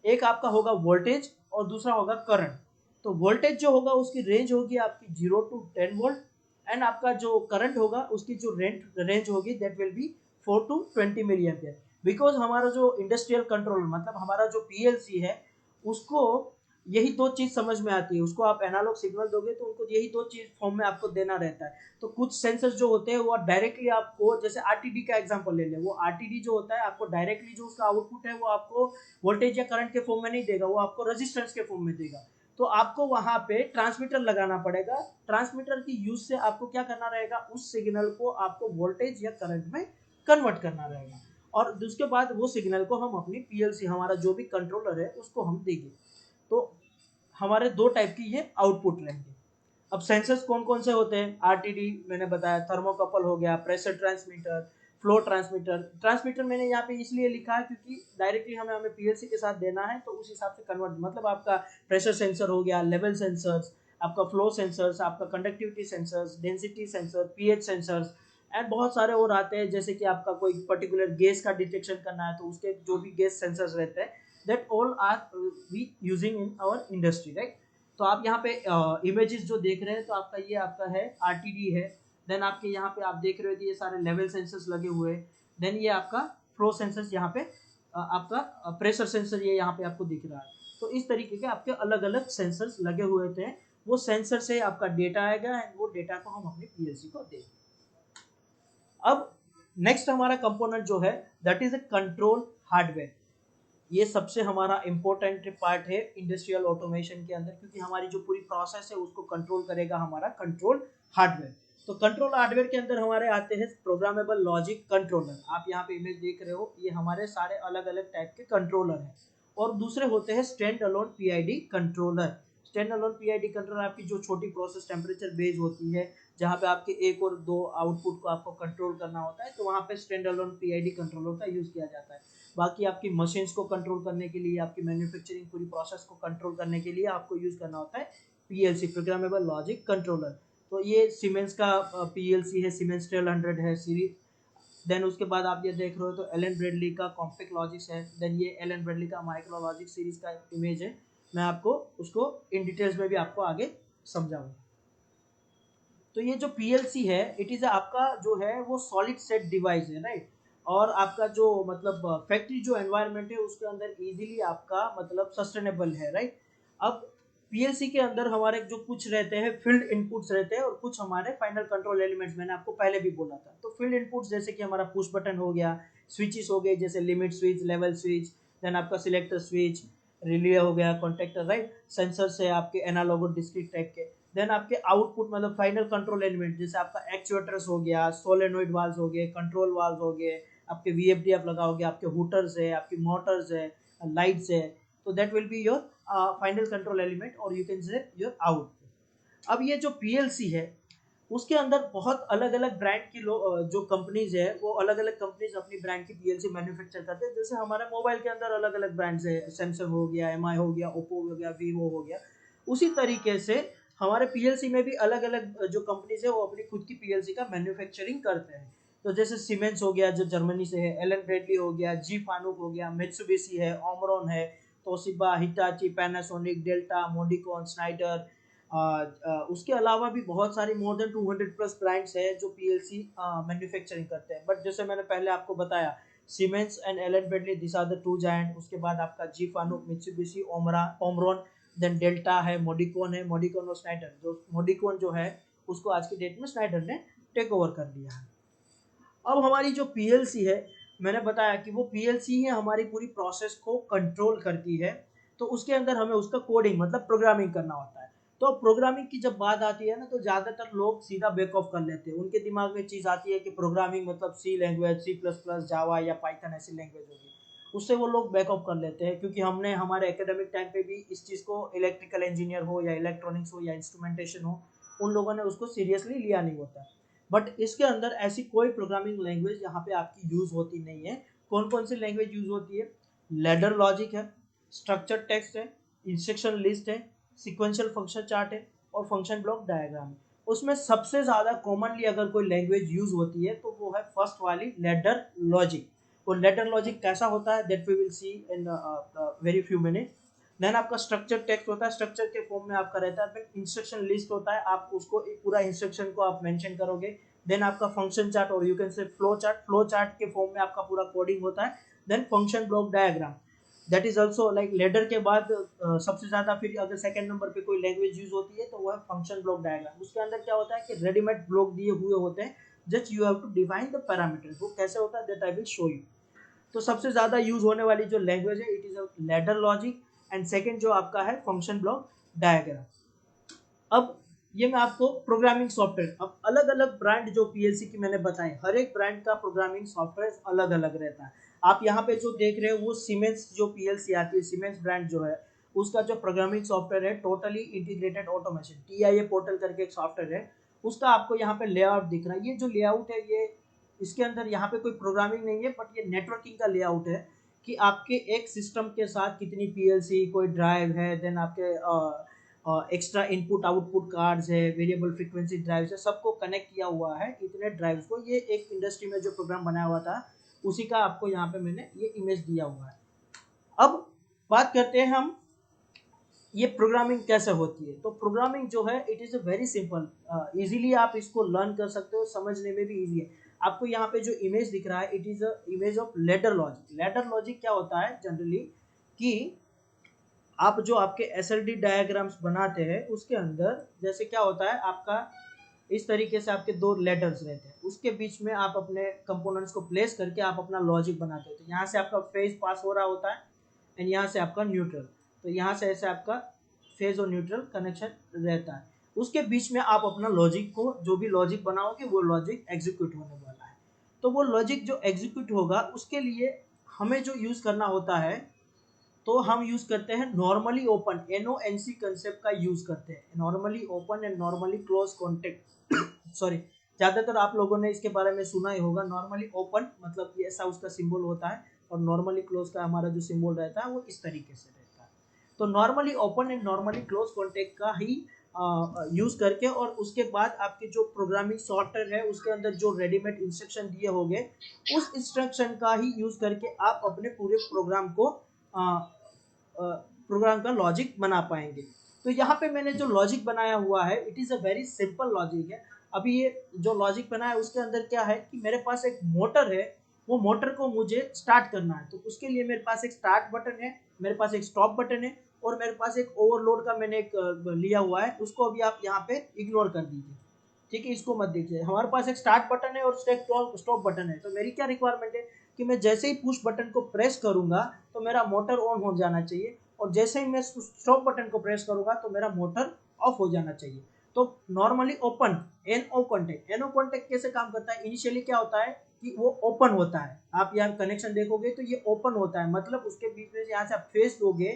एक आपका होगा वोल्टेज और दूसरा होगा करंट. तो वोल्टेज जो होगा उसकी रेंज होगी आपकी 0 to 10 वोल्ट, एंड आपका जो करंट होगा उसकी जो रेंज होगी that will be 4 to 20 milliampere. Because हमारा जो इंडस्ट्रियल कंट्रोलर मतलब हमारा जो पीएलसी है, उसको यही दो चीज समझ में आती है. उसको आप एनालॉग सिग्नल दोगे तो उनको यही दो चीज फॉर्म में आपको देना रहता है. तो कुछ सेंसर्स जो होते हैं वो डायरेक्टली आपको, जैसे आरटीडी का एग्जांपल ले लें, वो आरटीडी जो होता है आपको डायरेक्टली जो उसका आउटपुट है वो आपको वोल्टेज या करंट के फॉर्म में नहीं देगा, वो आपको रेजिस्टेंस के फॉर्म में देगा. तो आपको वहां पे ट्रांसमीटर लगाना पड़ेगा. ट्रांसमीटर की यूज से आपको क्या करना रहेगा, उस सिग्नल को आपको वोल्टेज या करंट में कन्वर्ट करना रहेगा, और उसके बाद वो सिग्नल को हम अपनी पीएलसी, हमारा जो भी कंट्रोलर है, उसको हम देंगे. तो हमारे दो टाइप की ये आउटपुट रहेंगे. अब सेंसर्स कौन कौन से होते हैं? आरटीडी मैंने बताया, थर्मोकपल हो गया, pressure transmitter, flow transmitter. Transmitter मैंने यहाँ पे इसलिए लिखा है क्योंकि डायरेक्टली हमें पीएलसी के साथ देना है, तो उस हिसाब से कन्वर्ट, मतलब आपका प्रेशर सेंसर हो गया, लेवल सेंसर्स, आपका फ्लो सेंसर्स, आपका conductivity sensors, density sensor, pH sensors, and बहुत सारे और आते हैं. जैसे कि आपका कोई पर्टिकुलर गैस का डिटेक्शन करना है तो उसके जो भी गैस सेंसर्स रहते हैं, that all are we using in our industry, right. तो आप यहाँ पे इमेजेस जो देख रहे हैं, तो आपका ये आपका है आरटीडी है. देन आपके यहाँ पे आप देख रहे हो ये सारे लेवल सेंसर्स लगे हुए हैं. देन ये आपका फ्लो सेंसर्स, यहाँ पे आपका प्रेशर सेंसर ये यहाँ पे आपको दिख रहा है. तो इस तरीके के आपके अलग अलग सेंसर्स लगे हुए थे. वो सेंसर से आपका डेटा आएगा एंड वो डेटा को हम अपनी पीएलसी को देंगे. अब नेक्स्ट हमारा कंपोनेंट जो है that is a control hardware. ये सबसे हमारा इम्पोर्टेंट पार्ट है इंडस्ट्रियल ऑटोमेशन के अंदर, क्योंकि हमारी जो पूरी प्रोसेस है उसको कंट्रोल करेगा हमारा कंट्रोल हार्डवेयर. तो कंट्रोल हार्डवेयर के अंदर हमारे आते हैं प्रोग्रामेबल लॉजिक कंट्रोलर. आप यहाँ पे इमेज देख रहे हो, ये हमारे सारे अलग अलग टाइप के कंट्रोलर हैं. और दूसरे होते हैं stand alone PID controller. Stand alone PID controller आपकी जो छोटी प्रोसेस टेम्परेचर बेस्ड होती है, जहाँ पे आपके एक और दो आउटपुट को आपको कंट्रोल करना होता है, तो वहाँ पे स्टैंड अलोन पीआईडी कंट्रोलर का यूज किया जाता है. बाकी आपकी मशीन्स को कंट्रोल करने के लिए, आपकी मैन्युफैक्चरिंग पूरी प्रोसेस को कंट्रोल करने के लिए आपको यूज करना होता है पीएलसी, प्रोग्रामेबल लॉजिक कंट्रोलर. तो ये सीमेंस का पीएलसी है, सीमेंस 1200 है सीरीज. देन उसके बाद आप ये देख रहे हो तो एलन ब्रेडली का कॉम्पैक्ट लॉजिक्स है. देन ये एलन ब्रेडली का माइक्रो लॉजिक सीरीज का इमेज है. मैं आपको उसको इन डिटेल्स में भी आपको आगे समझाऊंगा. तो ये जो पीएलसी है, इट इज आपका जो है वो सॉलिड स्टेट डिवाइस है, राइट. और आपका जो मतलब फैक्ट्री जो एनवायरनमेंट है उसके अंदर इजीली आपका मतलब सस्टेनेबल है, राइट. अब पीएलसी के अंदर हमारे जो कुछ रहते हैं फील्ड इनपुट्स रहते हैं और कुछ हमारे फाइनल कंट्रोल एलिमेंट्स, मैंने आपको पहले भी बोला था. तो फील्ड इनपुट्स जैसे कि हमारा पुश बटन हो गया, स्विचेस हो गए जैसे limit switch, level switch, then आपका सिलेक्टर स्विच, रिले हो गया, कॉन्टेक्टर, राइट. सेंसर से आपके एनालॉग और डिस्क्रीट टाइप के. देन आपके आउटपुट मतलब फाइनल कंट्रोल एलिमेंट जैसे आपका एक्चुएटर्स हो गया, सोलेनोइड वाल्व्स हो गए, कंट्रोल वाल्व्स हो गए, आपके वीएफडीएफ लगाओगे, आपके हुटर्स है, आपकी मोटर्स है, लाइट्स है. तो that will be your final control element और you can say your output. अब ये जो पीएलसी है उसके अंदर बहुत अलग अलग ब्रांड की जो कंपनीज है, वो अलग अलग कंपनीज अपनी ब्रांड की पीएलसी मैन्युफैक्चर करते हैं. जैसे हमारे मोबाइल के अंदर अलग अलग ब्रांड्स है, सैमसंग हो गया, एमआई हो गया, ओप्पो हो गया, वीवो हो गया. उसी तरीके से हमारे पीएलसी में भी अलग अलग जो कंपनीज है वो अपनी खुद की पीएलसी का मैन्युफैक्चरिंग करते हैं. तो जैसे सीमेंस हो गया जो जर्मनी से है, एलन ब्रेडली हो गया, जी फानुक हो गया, मित्सुबिशी है, ओमरॉन है, Toshiba, Hitachi, Panasonic, Delta, Modicon, Schneider. उसके अलावा भी बहुत सारी मोर देन 200 प्लस ब्रांड्स है जो पीएलसी मैन्युफैक्चरिंग करते हैं. बट जैसे मैंने पहले आपको बताया, Siemens and Allen Bradley this are the two giant. उसके बाद आपका G Fanuc, Mitsubishi, Omron, then Delta है, मोडिकॉन है, मोडिकॉन और स्नाइडर. जो मोडिकॉन जो है उसको आज की डेट में स्नाइडर ने टेक ओवर कर लिया है। अब हमारी जो पीएलसी है, मैंने बताया कि वो पीएलसी ही हमारी पूरी प्रोसेस को कंट्रोल करती है, तो उसके अंदर हमें उसका कोडिंग मतलब प्रोग्रामिंग करना होता है। तो प्रोग्रामिंग की जब बात आती है ना, तो ज़्यादातर लोग सीधा बैक ऑफ कर लेते हैं, उनके दिमाग में चीज़ आती है कि प्रोग्रामिंग मतलब सी लैंग्वेज, सी प्लस प्लस, जावा या पाइथन ऐसी लैंग्वेज होगी, उससे वो लोग बैक ऑफ कर लेते हैं। क्योंकि हमने हमारे एकेडमिक टाइम पे भी इस चीज़ को, इलेक्ट्रिकल इंजीनियर हो या इलेक्ट्रॉनिक्स हो या इंस्ट्रूमेंटेशन हो, उन लोगों ने उसको सीरियसली लिया नहीं होता। बट इसके अंदर ऐसी कोई प्रोग्रामिंग लैंग्वेज यहाँ पे आपकी यूज होती नहीं है। कौन कौन सी लैंग्वेज यूज होती है? लैडर लॉजिक है, स्ट्रक्चर टेक्स्ट है, इंस्ट्रक्शन लिस्ट है, सीक्वेंशियल फंक्शन चार्ट है और फंक्शन ब्लॉक डायग्राम है। उसमें सबसे ज्यादा कॉमनली अगर कोई लैंग्वेज यूज होती है तो वो है फर्स्ट वाली लैडर लॉजिक। वो लैडर लॉजिक कैसा होता है that we will see in very few minute. Then आपका स्ट्रक्चर टेक्स्ट होता है, स्ट्रक्चर के फॉर्म में आपका रहता है। फिर इंस्ट्रक्शन लिस्ट होता है, आप उसको पूरा इंस्ट्रक्शन को आप मेंशन करोगे। देन आपका फंक्शन चार्ट और you can say flow chart, flow chart के फॉर्म में आपका पूरा कोडिंग होता है। Then function block diagram, that is also like ladder के बाद सबसे ज्यादा फिर अगर सेकंड नंबर पे कोई लैंग्वेज यूज होती है तो वो है फंक्शन ब्लॉक डायग्राम। उसके अंदर क्या होता है कि रेडीमेड ब्लॉक दिए हुए होते हैं, just you have to define the parameters. वो कैसे होता है that I will show you. तो सबसे ज्यादा यूज होने वाली जो लैंग्वेज है it is a ladder logic, and second जो आपका है फंक्शन ब्लॉक डायग्राम। अब ये मैं आपको प्रोग्रामिंग सॉफ्टवेयर, अब अलग अलग ब्रांड जो पीएलसी की मैंने बताई, हर एक ब्रांड का प्रोग्रामिंग सॉफ्टवेयर अलग अलग रहता है। आप यहाँ पे जो देख रहे हो वो सीमेंस जो पीएलसी आती है, सीमेंस ब्रांड जो है उसका जो प्रोग्रामिंग सॉफ्टवेयर है totally integrated automation, TIA portal करके एक सॉफ्टवेयर है, उसका आपको यहाँ पे लेआउट दिख रहा है। ये जो लेआउट है ये, इसके अंदर यहाँ पे कोई प्रोग्रामिंग नहीं है, बट ये नेटवर्किंग का लेआउट है कि आपके एक सिस्टम के साथ कितनी पीएलसी, कोई ड्राइव है, देन आपके एक्स्ट्रा इनपुट आउटपुट कार्ड्स है, वेरिएबल फ्रीक्वेंसी ड्राइव्स है, सबको कनेक्ट किया हुआ है इतने ड्राइव्स को। ये एक इंडस्ट्री में जो प्रोग्राम बनाया हुआ था उसी का आपको यहाँ पे मैंने ये इमेज दिया हुआ है। अब बात करते हैं हम ये प्रोग्रामिंग कैसे होती है। तो प्रोग्रामिंग जो है it is a very simple, easily आप इसको लर्न कर सकते हो, समझने में भी इजी है। आपको यहाँ पे जो इमेज दिख रहा है it is a image of ladder logic. Ladder logic क्या होता है जनरली कि आप जो आपके एसएलडी डायग्राम्स बनाते हैं उसके अंदर जैसे क्या होता है आपका, इस तरीके से आपके दो लेटर्स रहते हैं, उसके बीच में आप अपने कंपोनेंट्स को प्लेस करके आप अपना लॉजिक बनाते हो। तो यहाँ से आपका फेज पास हो रहा होता है एंड यहाँ से आपका न्यूट्रल, तो यहाँ से ऐसे आपका फेज और न्यूट्रल कनेक्शन रहता है। उसके बीच में आप अपना लॉजिक को, जो भी लॉजिक बनाओगे वो लॉजिक एग्जीक्यूट होने वाला है। तो वो लॉजिक जो एग्जीक्यूट होगा उसके लिए हमें जो यूज करना होता है, तो हम यूज करते हैं नॉर्मली ओपन, एनओएनसी कंसेप्ट का यूज करते हैं। Normally open and normally close contact sorry, ज्यादातर आप लोगों ने इसके बारे में सुना ही होगा। नॉर्मली ओपन मतलब ये ऐसा उसका सिंबल होता है, और नॉर्मली क्लोज का हमारा जो सिंबल रहता है वो इस तरीके से रहता है। तो normally open and normally close contact का ही यूज करके, और उसके बाद आपके जो प्रोग्रामिंग सॉफ्टवेयर है उसके अंदर जो रेडीमेड इंस्ट्रक्शन दिए होंगे उस इंस्ट्रक्शन का ही यूज करके आप अपने पूरे प्रोग्राम को प्रोग्राम का लॉजिक बना पाएंगे। तो यहाँ पे मैंने जो लॉजिक बनाया हुआ है it is a very simple logic है। अभी ये जो लॉजिक बनाया है उसके अंदर क्या है कि मेरे पास एक मोटर है, वो मोटर को मुझे स्टार्ट करना है, तो उसके लिए मेरे पास एक स्टार्ट बटन है, मेरे पास एक स्टॉप बटन है, और मेरे पास एक ओवरलोड का मैंने एक लिया हुआ है, उसको अभी आप यहाँ पे इग्नोर कर दीजिए, ठीक है, इसको मत देखिए। हमारे पास एक स्टार्ट बटन है और स्टॉप बटन है। तो मेरी क्या रिक्वायरमेंट है कि मैं जैसे ही पुश बटन को प्रेस करूंगा तो मेरा मोटर ऑन हो जाना चाहिए, और जैसे ही मैं स्टॉप बटन को प्रेस करूंगा तो मेरा मोटर ऑफ हो जाना चाहिए। तो normally open, NO contact, NO contact कैसे काम करता है? इनिशियली क्या होता है कि वो ओपन होता है, आप यहाँ कनेक्शन देखोगे तो ये ओपन होता है, मतलब उसके बीच में यहाँ से आप फेस दोगे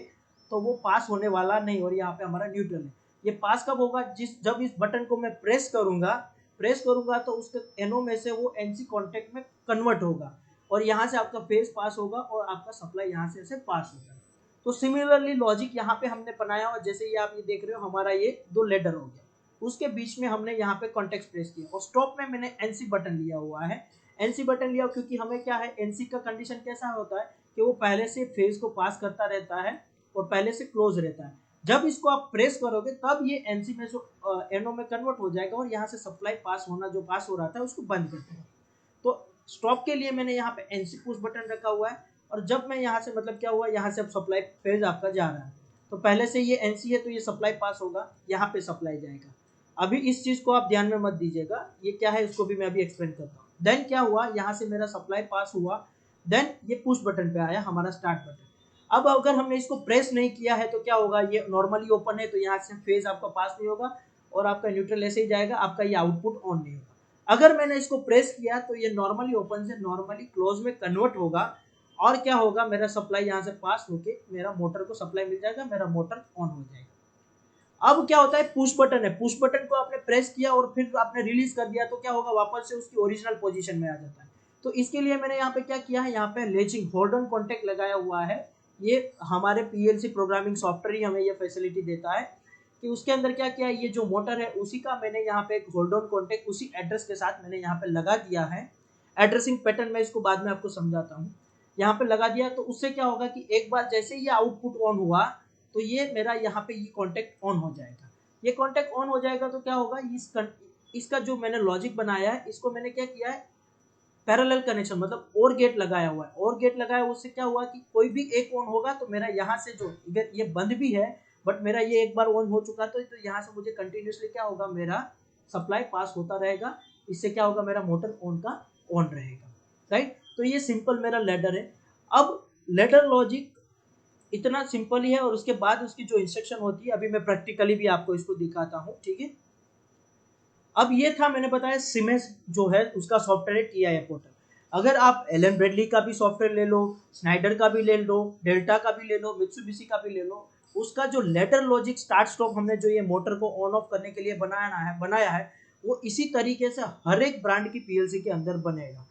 तो वो पास होने वाला नहीं, और यहाँ पे हमारा न्यूट्रल है। ये पास कब होगा? जब इस बटन को मैं प्रेस करूंगा तो उसके एनओ में से वो एनसी कॉन्टेक्ट में कन्वर्ट होगा, और यहाँ से आपका फेस पास होगा और आपका सप्लाई यहाँ से ऐसे पास होगा। तो सिमिलरली लॉजिक यहाँ पे हमने बनाया, और जैसे ये आप ये देख रहे हो हमारा ये दो लेटर हो गया, उसके बीच में हमने यहाँ पे कॉन्टेक्ट प्रेस किया, और स्टॉप में मैंने एनसी बटन लिया हुआ है। एनसी बटन लिया क्योंकि हमें क्या है, एनसी का कंडीशन कैसा होता है कि वो पहले से फेज को पास करता रहता है और पहले से क्लोज रहता है। जब इसको आप प्रेस करोगे तब ये एनसी में जो एनओ में कन्वर्ट हो जाएगा, और यहाँ से सप्लाई पास होना, जो पास हो रहा था उसको बंद कर देगा। तो स्टॉप के लिए मैंने यहाँ पे एनसी पुश बटन रखा हुआ है, और जब मैं यहाँ से, मतलब क्या हुआ, यहाँ से अब सप्लाई फेज आपका जा रहा है, तो पहले से ये एनसी है तो ये सप्लाई पास होगा, यहाँ पे सप्लाई जाएगा। अभी इस चीज को आप ध्यान में मत दीजिएगा, ये क्या है इसको भी मैं अभी एक्सप्लेन करता हूँ। देन क्या हुआ, यहाँ से मेरा सप्लाई पास हुआ, देन ये पुश बटन पे आया हमारा स्टार्ट बटन। अब अगर हमने इसको प्रेस नहीं किया है तो क्या होगा, ये नॉर्मली ओपन है तो यहाँ से फेज आपका पास नहीं होगा और आपका न्यूट्रल ऐसे ही जाएगा, आपका ये आउटपुट ऑन नहीं होगा। अगर मैंने इसको प्रेस किया तो ये नॉर्मली ओपन से नॉर्मली क्लोज में कन्वर्ट होगा और क्या होगा, मेरा सप्लाई यहाँ से पास होके मेरा मोटर को सप्लाई मिल जाएगा, मेरा मोटर ऑन हो जाएगा। अब क्या होता है, पुश बटन है, पुश बटन को आपने प्रेस किया और फिर आपने रिलीज कर दिया तो क्या होगा, वापस से उसकी ओरिजिनल पोजीशन में आ जाता है। तो इसके लिए मैंने यहाँ पे क्या किया है, यहाँ पे लेचिंग होल्ड ऑन कॉन्टेक्ट लगाया हुआ है। ये हमारे पीएलसी प्रोग्रामिंग सॉफ्टवेयर ही हमें ये फैसिलिटी देता है कि उसके अंदर क्या किया है, ये जो मोटर है उसी का मैंने यहाँ पे एक होल्ड ऑन कॉन्टेक्ट उसी एड्रेस के साथ मैंने यहाँ पे लगा दिया है। एड्रेसिंग पैटर्न में इसको बाद में आपको समझाता हूँ। यहाँ पे लगा दिया तो उससे क्या होगा कि एक बार जैसे ये आउटपुट ऑन हुआ तो ये मेरा यहाँ पे ये कॉन्टेक्ट ऑन हो जाएगा। ये कॉन्टेक्ट ऑन हो जाएगा तो क्या होगा, इसका जो मैंने लॉजिक बनाया है इसको मैंने क्या किया है, पैरेलल कनेक्शन मतलब और गेट लगाया हुआ है। और गेट लगाया, उससे क्या हुआ कि कोई भी एक ऑन होगा तो मेरा यहाँ से जो इधर ये बंद भी है बट मेरा ये एक बार ऑन हो चुका तो यहाँ से मुझे कंटिन्यूसली क्या होगा, मेरा सप्लाई पास होता रहेगा। इससे क्या होगा, मेरा मोटर ऑन का ऑन रहेगा, राइट। तो ये सिंपल मेरा लैडर है। अब लैडर लॉजिक इतना सिंपल ही है और उसके बाद उसकी जो इंस्ट्रक्शन होती है अभी मैं प्रैक्टिकली भी आपको इसको दिखाता हूँ, ठीक है। अब ये था मैंने बताया सिमेंस जो है उसका सॉफ्टवेयर है टीआई पोर्टल। अगर आप एलन ब्रेडली का भी सॉफ्टवेयर ले लो, स्नाइडर का भी ले लो, डेल्टा का भी ले लो, मित्सुबिशी का भी ले लो, उसका जो लेटर लॉजिक स्टार्ट स्टॉप हमने जो ये मोटर को ऑन ऑफ करने के लिए बनाया है वो इसी तरीके से हर एक ब्रांड की पीएलसी के अंदर बनेगा।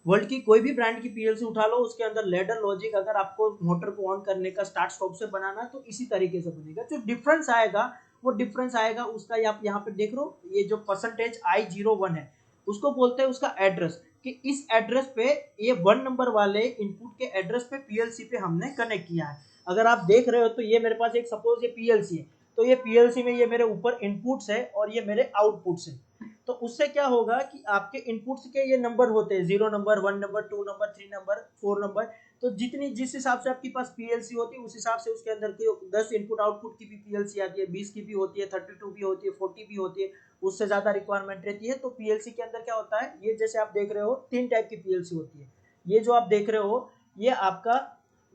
वर्ल्ड की कोई भी ब्रांड की पीएलसी उठा लो, उसके अंदर लेडर लॉजिक अगर आपको मोटर को ऑन करने का स्टार्ट स्टॉप से बनाना तो इसी तरीके से बनेगा। जो डिफरेंस आएगा वो डिफरेंस आएगा उसका, आप यहाँ पे देख लो, ये जो परसेंटेज I01 है उसको बोलते हैं उसका एड्रेस, कि इस एड्रेस पे ये 1 नंबर वाले इनपुट के एड्रेस पे पीएलसी पे हमने कनेक्ट किया है। अगर आप देख रहे हो तो ये मेरे पास एक सपोज ये पीएलसी है, तो ये पीएलसी में ये मेरे ऊपर इनपुट्स है और ये मेरे आउटपुट्स है। तो उससे क्या होगा कि आपके इनपुट्स के ये नंबर होते हैं, 0 number, 1 number, 2 number, 3 number, 4 number. तो जिस हिसाब से आपके पास पीएलसी होती है उस हिसाब से उसके अंदर की 10 इनपुट आउटपुट की भी पीएलसी आती है, 20 की भी होती है, 32 भी होती है, 40 भी होती है, उससे ज्यादा रिक्वायरमेंट रहती है। तो पीएलसी के अंदर क्या होता है, ये जैसे आप देख रहे हो 3 टाइप की पीएलसी होती है। ये जो आप देख रहे हो ये आपका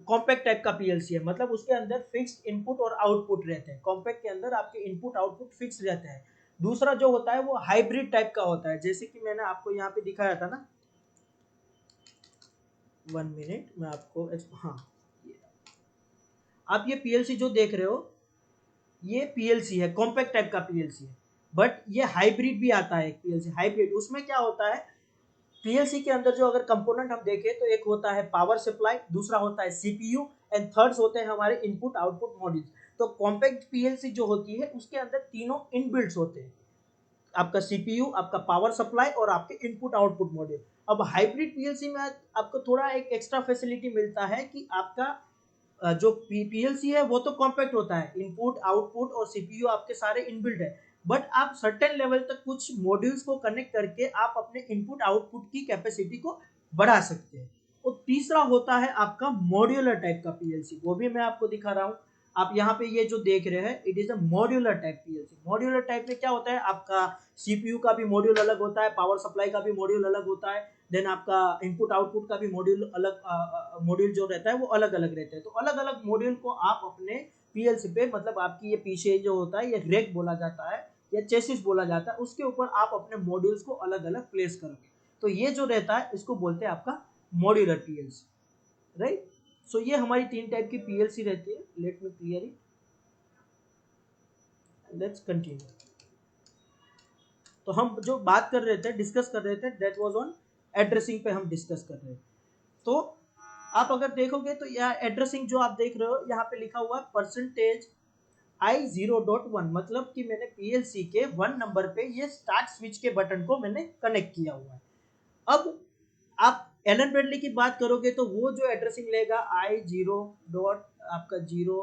कॉम्पैक्ट टाइप का पीएलसी है, मतलब उसके अंदर फिक्स्ड इनपुट और आउटपुट रहते हैं। कॉम्पैक्ट के अंदर आपके इनपुट आउटपुट फिक्स रहते हैं। दूसरा जो होता है वो हाइब्रिड टाइप का होता है, जैसे कि मैंने आपको यहाँ पे दिखाया था ना, 1 मिनट मैं आपको हाँ, आप ये पीएलसी जो देख रहे हो ये पीएलसी है, कॉम्पैक्ट टाइप का पीएलसी है। बट ये हाइब्रिड भी आता है, पीएलसी हाइब्रिड। उसमें क्या होता है, पीएलसी के अंदर जो अगर कंपोनेंट हम देखें तो एक होता है पावर सप्लाई, दूसरा होता है सीपीयू एंड थर्ड्स होते हैं हमारे इनपुट आउटपुट मॉड्यूल्स। तो कॉम्पैक्ट पीएलसी जो होती है उसके अंदर तीनों इनबिल्ट्स होते हैं, आपका सीपीयू, आपका पावर सप्लाई और आपके इनपुट आउटपुट मॉड्यूल। अब हाइब्रिड पीएलसी में आपको थोड़ा एक एक्स्ट्रा फैसिलिटी मिलता है कि आपका जो पीएलसी है वो तो कॉम्पैक्ट होता है, इनपुट आउटपुट और सीपीयू आपके सारे इनबिल्ट है, बट आप सर्टेन लेवल तक कुछ मॉड्यूल्स को कनेक्ट करके आप अपने इनपुट आउटपुट की कैपेसिटी को बढ़ा सकते हैं। और तीसरा होता है आपका मॉड्यूलर टाइप का पीएलसी, वो भी मैं आपको दिखा रहा हूँ। आप यहाँ पे ये जो देख रहे हैं it is a modular type PLC. Modular type में क्या होता है, आपका सीपीयू का भी मॉड्यूल अलग होता है, पावर सप्लाई का भी मॉड्यूल अलग होता है, देन आपका इनपुट आउटपुट का भी मॉड्यूल अलग, मॉड्यूल जो रहता है वो अलग अलग रहते हैं। तो अलग अलग मॉड्यूल को आप अपने पीएलसी पे, मतलब आपकी ये पीछे जो होता है ये रैक बोला जाता है या चेसिस बोला जाता है, उसके ऊपर आप अपने मॉड्यूल्स को अलग अलग प्लेस करोगे। तो ये जो रहता है इसको बोलते हैं आपका मॉड्यूलर पीएलसी, राइट। सो ये हमारी 3 टाइप की पीएलसी रहती है। Let me clear it, let's continue. तो हम जो बात कर रहे थे, डिस्कस कर रहे थे, दैट वाज ऑन एड्रेसिंग पे हम डिस्कस कर रहे थे। तो आप अगर देखोगे तो यहाँ एड्रेसिंग जो आप देख रहे हो यहाँ पे लिखा हुआ परसेंटेज I0.1, मतलब कि मैंने पीएलसी के 1 नंबर पे ये स्टार्ट स्विच के बटन को मैंने कनेक्ट किया हुआ है। अब आप एलन ब्रेडली की बात करोगे तो वो जो एड्रेसिंग लेगा I0 डॉट आपका 0,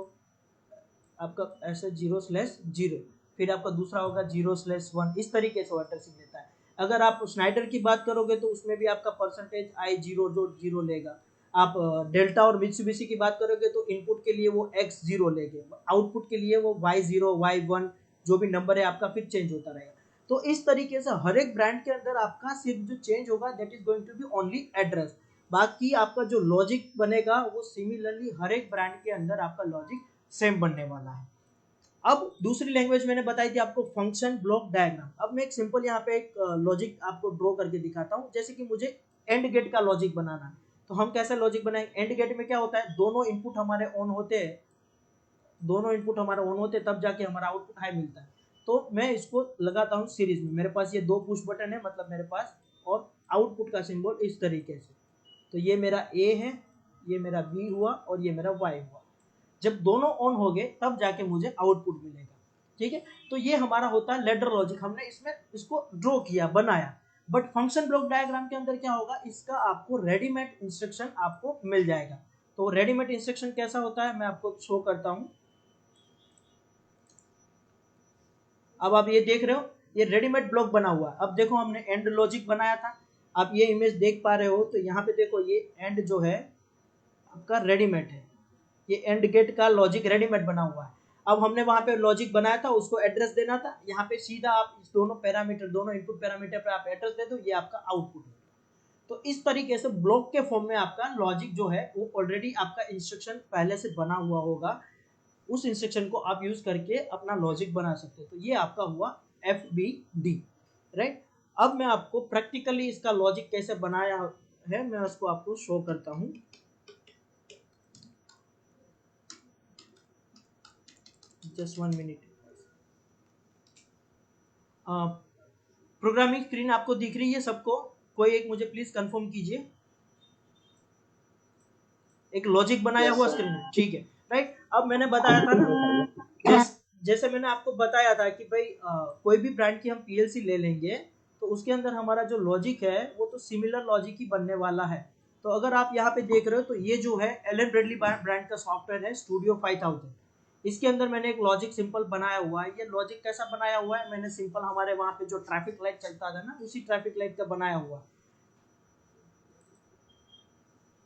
आपका ऐसे 0/0, फिर आपका दूसरा होगा 0/1, इस तरीके से वो एड्रेसिंग लेता है। अगर आप स्नाइडर की बात करोगे तो उसमें भी आपका परसेंटेज I0.0 लेगा। आप डेल्टा और मित्सुबिशी की बात करोगे तो इनपुट के लिए वो X0 लेंगे, आउटपुट के लिए वो Y0 Y1 जो भी नंबर है आपका फिर चेंज होता रहेगा। तो इस तरीके से हर एक ब्रांड के अंदर आपका सिर्फ जो चेंज होगा that is going to be only address, बाकी आपका जो लॉजिक बनेगा वो सिमिलरली हर एक ब्रांड के अंदर आपका लॉजिक सेम बनने वाला है। अब दूसरी लैंग्वेज मैंने बताई थी आपको फंक्शन ब्लॉक डायग्राम। अब मैं एक सिंपल यहाँ पे एक लॉजिक आपको ड्रॉ करके दिखाता हूँ, जैसे कि मुझे एंड गेट का लॉजिक बनाना है। तो हम कैसा लॉजिक बनाएंगे, एंड गेट में क्या होता है, दोनों इनपुट हमारे ऑन होते हैं, दोनों इनपुट हमारे ऑन होते हैं तब जाके हमारा आउटपुट हाई मिलता है। तो मैं इसको लगाता हूँ सीरीज में, मेरे पास ये दो पुश बटन है मतलब मेरे पास, और आउटपुट का सिंबल इस तरीके से। तो ये मेरा ए है, ये मेरा बी हुआ और ये मेरा वाई हुआ। जब दोनों ऑन हो गए तब जाके मुझे आउटपुट मिलेगा। ठीक है, तो ये हमारा होता है लेडर लॉजिक, हमने इसमें इसको ड्रॉ किया, बनाया। बट फंक्शन ब्लॉक डायग्राम के अंदर क्या होगा, इसका आपको रेडीमेड इंस्ट्रक्शन आपको मिल जाएगा। तो रेडीमेड इंस्ट्रक्शन कैसा होता है मैं आपको शो करता हूं। अब आप ये देख रहे हो, ये रेडीमेड ब्लॉक बना हुआ है। अब देखो हमने एंड लॉजिक बनाया था, आप ये इमेज देख पा रहे हो, तो यहाँ पे देखो ये एंड जो है आपका रेडीमेड है, ये एंड गेट का लॉजिक रेडीमेड बना हुआ है। अब हमने वहां पे लॉजिक बनाया था, उसको एड्रेस देना था, यहाँ पे सीधा आप इस दोनों पैरामीटर, दोनों इनपुट पैरामीटर पे आप एड्रेस दे दो, ये आपका आउटपुट है। तो इस तरीके से ब्लॉक के फॉर्म में आपका लॉजिक जो है वो ऑलरेडी आपका इंस्ट्रक्शन पहले से बना हुआ होगा, उस इंस्ट्रक्शन को आप यूज करके अपना लॉजिक बना सकते हो। तो ये आपका हुआ एफ बी डी, राइट। अब मैं आपको प्रैक्टिकली इसका लॉजिक कैसे बनाया है मैं उसको आपको शो करता हूँ। Just 1 minute. प्रोग्रामिंग स्क्रीन आपको दिख रही है सबको, कोई एक मुझे प्लीज कंफर्म कीजिए। एक लॉजिक बनाया हुआ स्क्रीन है, ठीक है, राइट। अब मैंने बताया था ना, जैसे मैंने आपको बताया था कि भाई कोई भी ब्रांड की हम पीएलसी ले लेंगे तो उसके अंदर हमारा जो लॉजिक है वो तो सिमिलर लॉजिक ही बनने वाला है। तो अगर आप यहाँ पे देख रहे हो तो ये जो है एलन ब्रेडली ब्रांड का सॉफ्टवेयर है स्टूडियो 5000, इसके अंदर मैंने एक लॉजिक सिंपल बनाया हुआ है। ये लॉजिक कैसा बनाया हुआ है, मैंने सिंपल हमारे वहां पे जो ट्रैफिक लाइट चलता था ना उसी ट्रैफिक लाइट का बनाया हुआ है।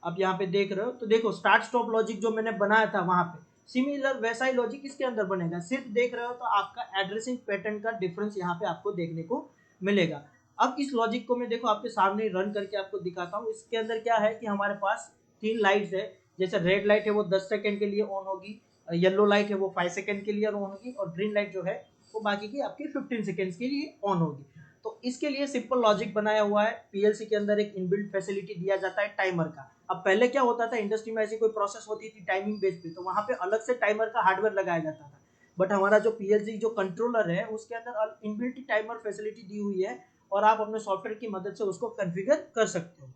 आप यहाँ पे देख रहे हो तो देखो स्टार्ट स्टॉप लॉजिक जो मैंने बनाया था वहां पे सिमिलर वैसा ही लॉजिक इसके अंदर बनेगा, सिर्फ देख रहे हो तो आपका एड्रेसिंग पैटर्न का डिफरेंस यहाँ पे आपको देखने को मिलेगा। अब इस लॉजिक को मैं देखो आपके सामने रन करके आपको दिखाता हूँ। इसके अंदर क्या है कि हमारे पास तीन लाइट्स है, जैसे रेड लाइट है वो 10 सेकंड के लिए ऑन होगी, येलो लाइट है वो 5 सेकंड के लिए ऑन होगी, और ग्रीन लाइट जो है वो बाकी की आपकी 15 सेकंड्स के लिए ऑन होगी। तो इसके लिए सिंपल लॉजिक बनाया हुआ है। पीएलसी के अंदर एक इनबिल्ट फैसिलिटी दिया जाता है टाइमर का। अब पहले क्या होता था, इंडस्ट्री में ऐसी कोई प्रोसेस होती थी टाइमिंग बेस्ड पे, तो वहां पे अलग से टाइमर का हार्डवेयर लगाया जाता था। बट हमारा जो पीएलसी जो कंट्रोलर है उसके अंदर इनबिल्ट टाइमर फैसिलिटी दी हुई है, और आप अपने सॉफ्टवेयर की मदद से उसको कॉन्फ़िगर कर सकते हो।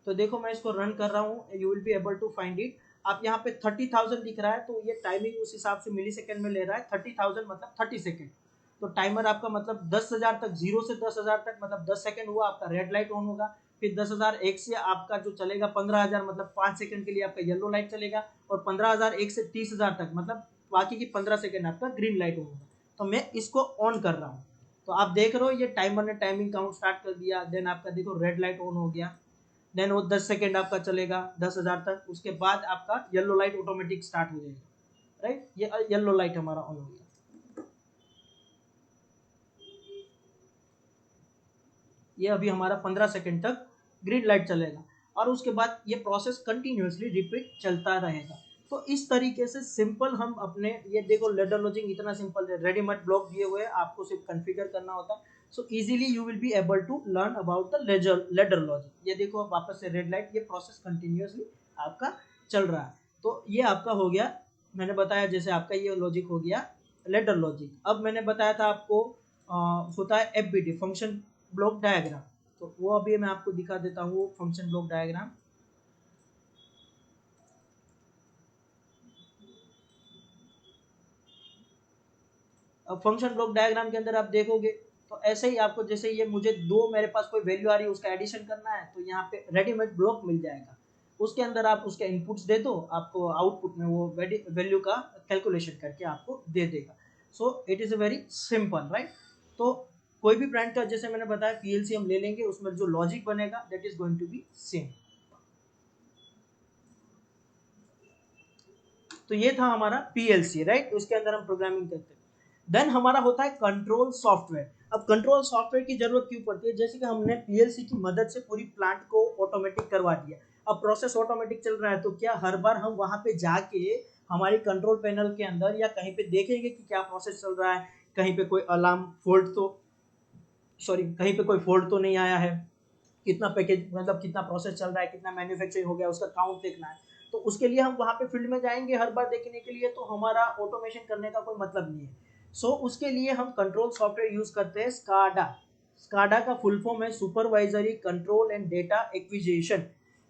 तो देखो मैं इसको रन कर रहा हूँ, you will be able to find it. आप यहाँ पे 30,000 दिख रहा है, तो ये टाइमिंग उस हिसाब से मिली सेकेंड में ले रहा है। 30,000 मतलब 30 सेकेंड। तो टाइमर आपका मतलब 10,000 तक, 0 से 10,000 तक मतलब 10 सेकेंड हुआ आपका रेड लाइट ऑन होगा। फिर 10,001 से आपका जो चलेगा 15,000 मतलब 5 सेकेंड के लिए आपका येलो लाइट चलेगा, और 15,001 से 30,000 तक मतलब बाकी की 15 सेकेंड आपका ग्रीन लाइट ऑन होगा। तो मैं इसको ऑन कर रहा हूँ, तो आप देख रहे हो ये टाइमर ने टाइमिंग काउंट स्टार्ट कर दिया। देन आपका देखो रेड लाइट ऑन हो गया, देन वो 10 सेकेंड आपका चलेगा 10,000 तक, उसके बाद आपका येलो लाइट ऑटोमेटिक स्टार्ट हो जाएगा, राइट। ये येलो लाइट हमारा ऑन हो गया। ये अभी हमारा 15 सेकेंड तक ग्रीन लाइट चलेगा, और उसके बाद ये प्रोसेस कंटिन्यूअसली रिपीट चलता रहेगा। तो इस तरीके से सिंपल हम अपने, ये देखो लेडर लॉजिक इतना सिंपल है, रेडीमेड ब्लॉक दिए हुए हैं, आपको सिर्फ कॉन्फ़िगर करना होता है। So easily you will be able to learn about the ladder logic. ये देखो वापस से रेड लाइट, ये प्रोसेस कंटिन्यूअसली आपका चल रहा है। तो ये आपका हो गया, मैंने बताया जैसे आपका ये लॉजिक हो गया लेडर लॉजिक। अब मैंने बताया था आपको होता है एफबीडी, फंक्शन ब्लॉक डायग्राम। तो वो अभी मैं आपको दिखा देता हूँ फंक्शन ब्लॉक डायग्राम। अब फंक्शन ब्लॉक डायग्राम के अंदर आप देखोगे तो ऐसे ही आपको, जैसे ये मुझे दो मेरे पास कोई वैल्यू आ रही है उसका एडिशन करना है, तो यहाँ पे रेडीमेड ब्लॉक मिल जाएगा। उसके अंदर आप उसके इनपुट्स दे दो, आपको आउटपुट में वो वैल्यू का कैलकुलेशन करके आपको दे देगा। So it is a very simple, right. तो कोई भी ब्रांड का, जैसे मैंने बताया पीएलसी हम ले लेंगे, उसमें जो लॉजिक बनेगा that is going to be same. तो ये था हमारा पीएलसी, राइट। उसके अंदर हम प्रोग्रामिंग करते हैं। देन हमारा होता है कंट्रोल सॉफ्टवेयर। अब कंट्रोल सॉफ्टवेयर की जरूरत क्यों पड़ती है? जैसे कि हमने पीएलसी की मदद से पूरी प्लांट को ऑटोमेटिक करवा दिया, अब प्रोसेस ऑटोमेटिक चल रहा है, तो क्या हर बार हम वहां पे जाके हमारी कंट्रोल पैनल के अंदर या कहीं पे देखेंगे कि क्या प्रोसेस चल रहा है, कहीं पे कोई अलार्म फॉल्ट तो कहीं पे कोई फॉल्ट तो नहीं आया है, कितना पैकेज मतलब कितना प्रोसेस चल रहा है, कितना मैन्युफैक्चरिंग हो गया, उसका काउंट देखना है। तो उसके लिए हम वहां पे फील्ड में जाएंगे हर बार देखने के लिए, तो हमारा ऑटोमेशन करने का कोई मतलब नहीं है। उसके लिए हम कंट्रोल सॉफ्टवेयर यूज करते हैं स्काडा। स्काडा का फुल फॉर्म है supervisory control and data acquisition.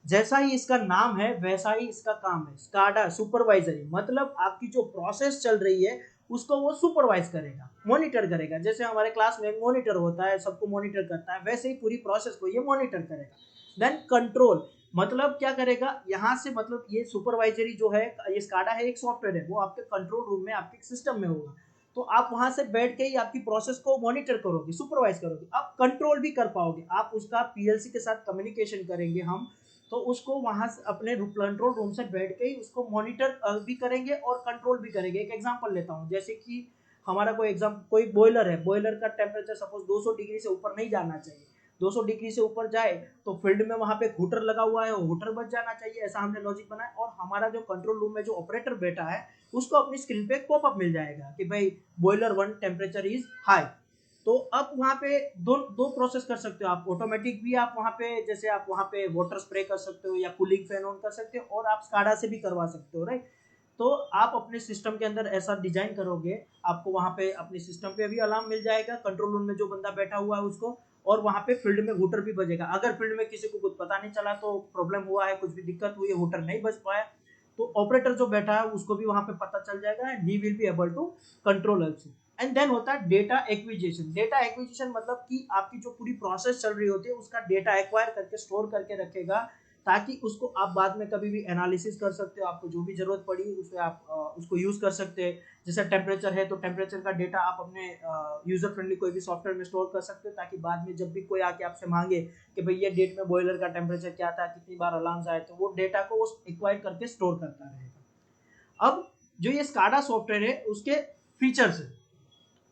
जैसा ही इसका नाम है वैसा ही इसका काम है। स्काडा सुपरवाइजरी मतलब आपकी जो प्रोसेस चल रही है उसको वो सुपरवाइज करेगा, मॉनिटर करेगा। जैसे हमारे क्लास में मॉनिटर होता है, सबको मॉनिटर करता है, वैसे ही पूरी प्रोसेस को ये मॉनिटर करेगा। देन कंट्रोल मतलब क्या करेगा यहाँ से, मतलब ये सुपरवाइजरी जो है, ये स्काडा है, एक सॉफ्टवेयर है, वो आपके कंट्रोल रूम में आपके सिस्टम में होगा। तो आप वहां से बैठ के ही आपकी प्रोसेस को मॉनिटर करोगे, सुपरवाइज करोगे, आप कंट्रोल भी कर पाओगे, आप उसका पीएलसी के साथ कम्युनिकेशन करेंगे हम, तो उसको वहां से अपने कंट्रोल रूम से बैठ के ही उसको मॉनिटर भी करेंगे और कंट्रोल भी करेंगे। एक एग्जांपल लेता हूँ, जैसे कि हमारा कोई बॉयलर है, बॉयलर का टेम्परेचर सपोज 200 डिग्री से ऊपर नहीं जाना चाहिए, 200 डिग्री से ऊपर जाए तो फील्ड में वहां पे हूटर लगा हुआ है, वो हूटर बच जाना चाहिए, ऐसा हमने लॉजिक बनाया। और हमारा जो कंट्रोल रूम में जो ऑपरेटर बैठा है उसको अपनी स्क्रीन पे पॉपअप मिल जाएगा कि भाई बॉयलर 1 टेम्परेचर इज हाई। तो अब वहाँ पे दो दो प्रोसेस कर सकते हो आप, ऑटोमेटिक भी आप वहाँ पे, जैसे आप वहाँ पे वाटर स्प्रे कर सकते हो या कूलिंग फैन ऑन कर सकते हो, और आप स्काडा से भी करवा सकते हो, राइट। तो आप अपने सिस्टम के अंदर ऐसा डिजाइन करोगे, आपको वहाँ पे अपने सिस्टम पे भी अलार्म मिल जाएगा, कंट्रोल रूम में जो बंदा बैठा हुआ है उसको, और वहाँ पे फील्ड में हूटर भी बजेगा। अगर फील्ड में किसी को कुछ पता नहीं चला, तो प्रॉब्लम हुआ है, कुछ भी दिक्कत हुई है, हूटर नहीं बज पाया, तो ऑपरेटर जो बैठा है उसको भी वहाँ पे पता चल जाएगा and he will be able to control also. And then होता है डेटा एक्विजिशन। डेटा एक्विजिशन मतलब कि आपकी जो पूरी प्रोसेस चल रही होती है उसका डेटा एक्वायर करके स्टोर करके रखेगा, ताकि उसको आप बाद में कभी भी एनालिसिस कर सकते हो, आपको जो भी जरूरत पड़ी उसमें आप उसको यूज कर सकते हैं। जैसे टेम्परेचर है तो टेम्परेचर का डेटा आप अपने यूजर फ्रेंडली कोई भी सॉफ्टवेयर में स्टोर कर सकते हो, ताकि बाद में जब भी कोई आके आपसे मांगे कि भाई ये डेट में बॉयलर का टेम्परेचर क्या था, कितनी बार अलार्म आए, तो वो डेटा को वो एक्वायर करके स्टोर करता रहेगा। अब जो ये स्काडा सॉफ्टवेयर है उसके फीचर्स है,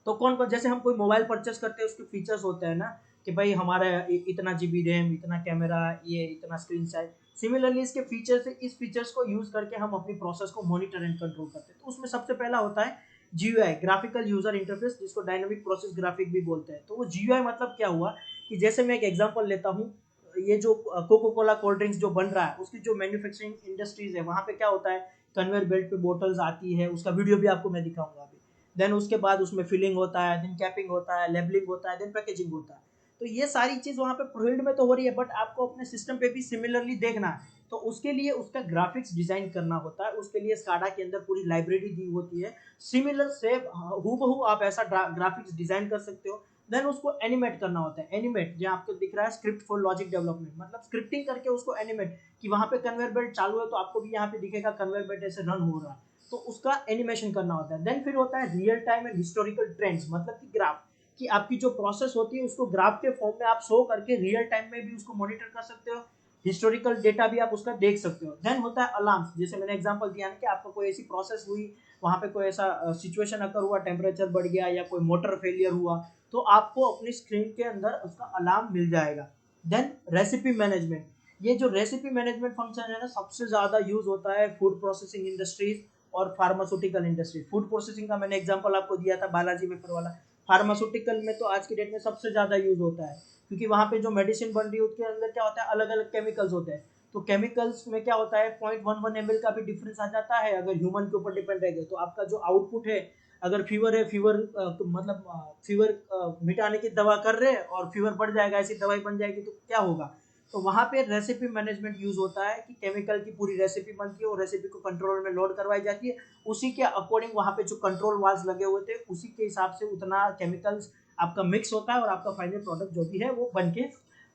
तो कौन कौन, जैसे हम कोई मोबाइल परचेस करते हैं उसके फीचर्स होते हैं ना, कि भाई हमारा इतना जीबी रैम, इतना कैमरा, ये इतना स्क्रीन साइज। सिमिलरली इसके फीचर्स है, इस फीचर्स को यूज करके हम अपनी प्रोसेस को मॉनिटर एंड कंट्रोल करते हैं। तो उसमें सबसे पहला होता है जीयूआई, ग्राफिकल यूजर इंटरफेस, जिसको डायनामिक प्रोसेस ग्राफिक भी बोलते हैं। तो वो जीयूआई मतलब क्या हुआ कि जैसे मैं एक एग्जांपल लेता हूँ, ये जो कोको कोला कोल्ड ड्रिंक्स जो बन रहा है उसकी जो मैन्युफैक्चरिंग इंडस्ट्रीज है, वहां पे क्या होता है, कन्वेयर बेल्ट पे बोटल्स आती है, उसका वीडियो भी आपको मैं दिखाऊंगा अभी। देन उसके बाद उसमें फिलिंग होता है, देन कैपिंग होता है, लेबलिंग होता है, देन पैकेजिंग होता है। तो ये सारी चीज वहां पे फील्ड में तो हो रही है, बट आपको अपने सिस्टम पे भी सिमिलरली देखना है। तो उसके लिए उसका ग्राफिक्स डिजाइन करना होता है, उसके लिए स्काडा के अंदर पूरी लाइब्रेरी दी होती है, सिमिलर से हूबहू आप ऐसा ग्राफिक्स डिजाइन कर सकते हो। देन उसको एनिमेट करना होता है। एनिमेट जो आपको दिख रहा है, स्क्रिप्ट फॉर लॉजिक डेवलपमेंट, मतलब स्क्रिप्टिंग करके उसको एनिमेट, कि वहां पे कन्वेयर बेल्ट चालू है तो आपको भी यहाँ पे दिखेगा कन्वेयर बेल्ट ऐसे रन हो रहा है, तो उसका एनिमेशन करना होता है। देन फिर होता है real time and historical trends, मतलब कि ग्राफ, कि आपकी जो प्रोसेस होती है उसको ग्राफ के फॉर्म में आप शो करके रियल टाइम में भी उसको मॉनिटर कर सकते हो, हिस्टोरिकल डेटा भी आप उसका देख सकते हो। देन होता है अलार्म्स, जैसे मैंने एग्जांपल दिया ना कि आपको कोई ऐसी प्रोसेस हुई, वहां पे कोई ऐसा सिचुएशन अकर हुआ, टेम्परेचर बढ़ गया या कोई मोटर फेलियर हुआ, तो आपको अपनी स्क्रीन के अंदर उसका अलार्म मिल जाएगा। देन रेसिपी मैनेजमेंट, ये जो रेसिपी मैनेजमेंट फंक्शन है ना, सबसे ज्यादा यूज होता है फूड प्रोसेसिंग इंडस्ट्रीज और फार्मास्यूटिकल इंडस्ट्री। फूड प्रोसेसिंग का मैंने एग्जांपल आपको दिया था बालाजी वेफर वाला। फार्मास्यूटिकल में तो आज की डेट में सबसे ज्यादा यूज होता है, क्योंकि वहां पे जो मेडिसिन बन रही है उसके अंदर क्या होता है, अलग अलग केमिकल्स होते हैं। तो केमिकल्स में क्या होता है, 0.11 ml का भी डिफरेंस आ जाता है। अगर ह्यूमन के ऊपर डिपेंड रहेगा तो आपका जो आउटपुट है, अगर फीवर है, फीवर मतलब फीवर मिटाने की दवा कर रहे हैं और फीवर बढ़ जाएगा, ऐसी दवाई बन जाएगी, तो क्या होगा। तो वहां पे रेसिपी मैनेजमेंट यूज होता है कि केमिकल की पूरी रेसिपी बनती है और रेसिपी को कंट्रोलर में लोड करवाई जाती है, उसी के अकॉर्डिंग वहां पे जो कंट्रोल वाल्स लगे हुए थे उसी के हिसाब से उतना केमिकल्स आपका मिक्स होता है और आपका फाइनल प्रोडक्ट जो भी है वो बन के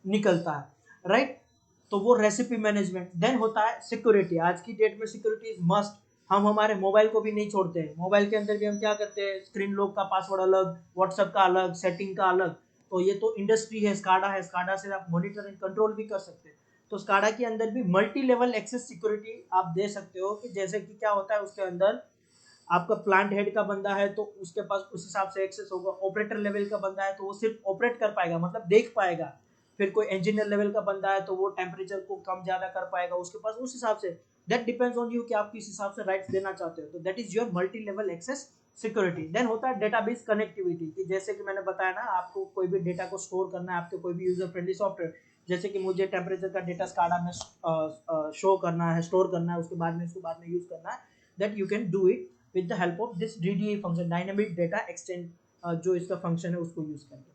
निकलता है, राइट। तो वो रेसिपी मैनेजमेंट। देन होता है सिक्योरिटी, आज की डेट में सिक्योरिटी इज मस्ट। हम हमारे मोबाइल को भी नहीं छोड़ते हैं, मोबाइल के अंदर भी हम क्या करते हैं, स्क्रीन लॉक का पासवर्ड अलग, व्हाट्सएप का अलग, सेटिंग का अलग। तो ये तो इंडस्ट्री है, स्काडा है, स्काडा से आप मॉनिटर एंड कंट्रोल भी कर सकते हैं। तो स्काडा के अंदर भी मल्टी लेवल एक्सेस सिक्योरिटी आप दे सकते हो, कि जैसे कि क्या होता है उसके अंदर, आपका प्लांट हेड का बंदा है तो उसके पास उस हिसाब से एक्सेस होगा, ऑपरेटर लेवल का बंदा है तो वो सिर्फ ऑपरेट कर पाएगा, मतलब देख पाएगा, फिर कोई इंजीनियर लेवल का बंदा है तो वो टेम्परेचर को कम ज्यादा कर पाएगा उसके पास, उस हिसाब say that depends on you कि आप किस हिसाब से राइट्स देना चाहते हो, तो that is your multi level access security. Then होता है डेटाबेस कनेक्टिविटी, कि जैसे कि मैंने बताया ना, आपको कोई भी डेटा को स्टोर करना है, आपके कोई भी यूजर फ्रेंडली सॉफ्टवेयर, जैसे कि मुझे टेम्परेचर का डेटा स्काडा में शो करना है, स्टोर करना है, उसके बाद में उसको बाद में यूज करना है, that you can do it with the help of this DDA function, dynamic data exchange, जो इसका फंक्शन है उसको यूज करके।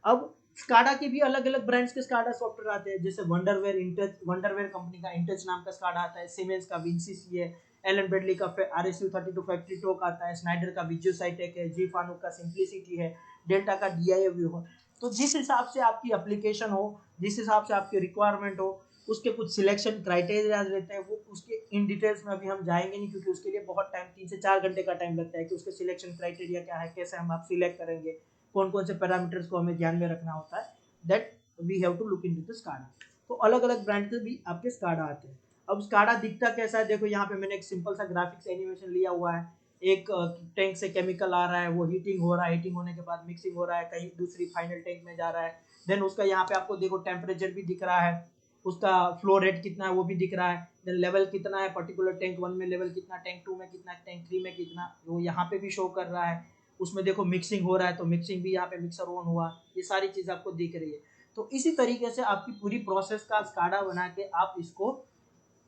अब स्काडा के भी अलग अलग ब्रांड्स के स्काडा सॉफ्टवेयर आते हैं, जैसे वंडरवेयर, इंटच, वंडरवेयर कंपनी का इंटच नाम का स्काडा आता है, सीमेंस का विंसीसी है, एलन ब्रेडली का RSU32 फैक्ट्री टॉक आता है, स्नाइडर का विजुअल साइटेक है, जी फानुक का सिंप्लिसिटी है, डेल्टा का DIA व्यू है। तो जिस हिसाब से आपकी एप्लीकेशन हो, जिस हिसाब से आपकी रिक्वायरमेंट हो, उसके कुछ सिलेक्शन क्राइटेरिया रहते हैं, वो उसके इन डिटेल्स में अभी हम जाएंगे नहीं, क्योंकि उसके लिए बहुत टाइम, 3 से 4 घंटे का टाइम लगता है कि उसके सिलेक्शन क्राइटेरिया क्या है, कैसे हम आप सिलेक्ट करेंगे, कौन कौन से पैरामीटर्स को हमें ध्यान में रखना होता है, that we have to look into the SCADA. तो अलग अलग ब्रांड के भी आपके स्काडा आते हैं। अब स्काडा दिखता कैसा है, देखो यहाँ पे मैंने एक सिंपल सा ग्राफिक्स एनिमेशन लिया हुआ है, एक टैंक से केमिकल आ रहा है, वो हीटिंग हो रहा है, हीटिंग होने के बाद मिक्सिंग हो रहा है, कहीं दूसरी फाइनल टैंक में जा रहा है, देन उसका यहाँ पे आपको देखो टेम्परेचर भी दिख रहा है, उसका फ्लो रेट कितना है वो भी दिख रहा है, देन लेवल कितना है पर्टिकुलर टैंक 1 में, लेवल कितना टैंक 2 में कितना, टैंक 3 में कितना, वो यहाँ पे भी शो कर रहा है। उसमें देखो मिक्सिंग हो रहा है तो मिक्सिंग भी यहाँ पे मिक्सर ऑन हुआ, ये सारी चीज आपको दिख रही है। तो इसी तरीके से आपकी पूरी प्रोसेस का स्काडा बना के आप इसको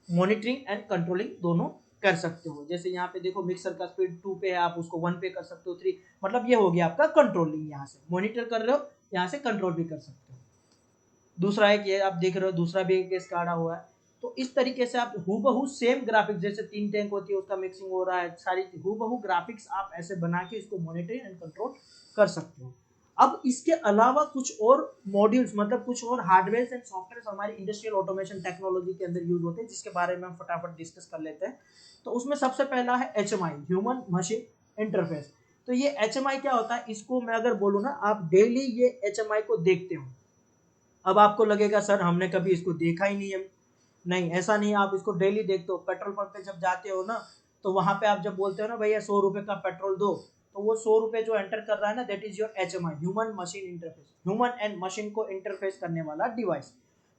मॉनिटरिंग एंड कंट्रोलिंग दोनों कर सकते हो। जैसे यहाँ पे देखो मिक्सर का स्पीड 2 पे है, आप उसको 1 पे कर सकते हो, 3, मतलब ये हो गया आपका कंट्रोलिंग, यहाँ से मॉनिटर कर रहे हो, यहाँ से कंट्रोल भी कर सकते हो। दूसरा एक ये आप देख रहे हो, दूसरा भी एक स्काडा हुआ है। तो इस तरीके से आप हूबहू सेम ग्राफिक्स, जैसे 3 टैंक होती है उसका मिक्सिंग हो रहा है, सारी हूबहू ग्राफिक्स आप ऐसे बना के इसको मॉनिटरिंग एंड कंट्रोल कर सकते हो। अब इसके अलावा कुछ और मॉड्यूल्स, मतलब कुछ और हार्डवेयर एंड सॉफ्टवेयर हमारी इंडस्ट्रियल ऑटोमेशन टेक्नोलॉजी के अंदर यूज होते हैं, जिसके बारे में हम फटाफट डिस्कस कर लेते हैं। तो उसमें सबसे पहला है HMI, ह्यूमन मशीन इंटरफेस। तो ये HMI क्या होता है, इसको मैं अगर बोलूँ ना, आप डेली ये HMI को देखते हो। अब आपको लगेगा सर हमने कभी इसको देखा ही नहीं है, नहीं ऐसा नहीं, आप इसको डेली देखते हो। पेट्रोल पंप पे जब जाते हो ना, तो वहां पे आप जब बोलते हो ना भैया 100 रुपए का पेट्रोल दो, तो वो 100 रुपए जो एंटर कर रहा है ना, that is your HMI, human machine interface, human and machine को इंटरफेस करने वाला डिवाइस।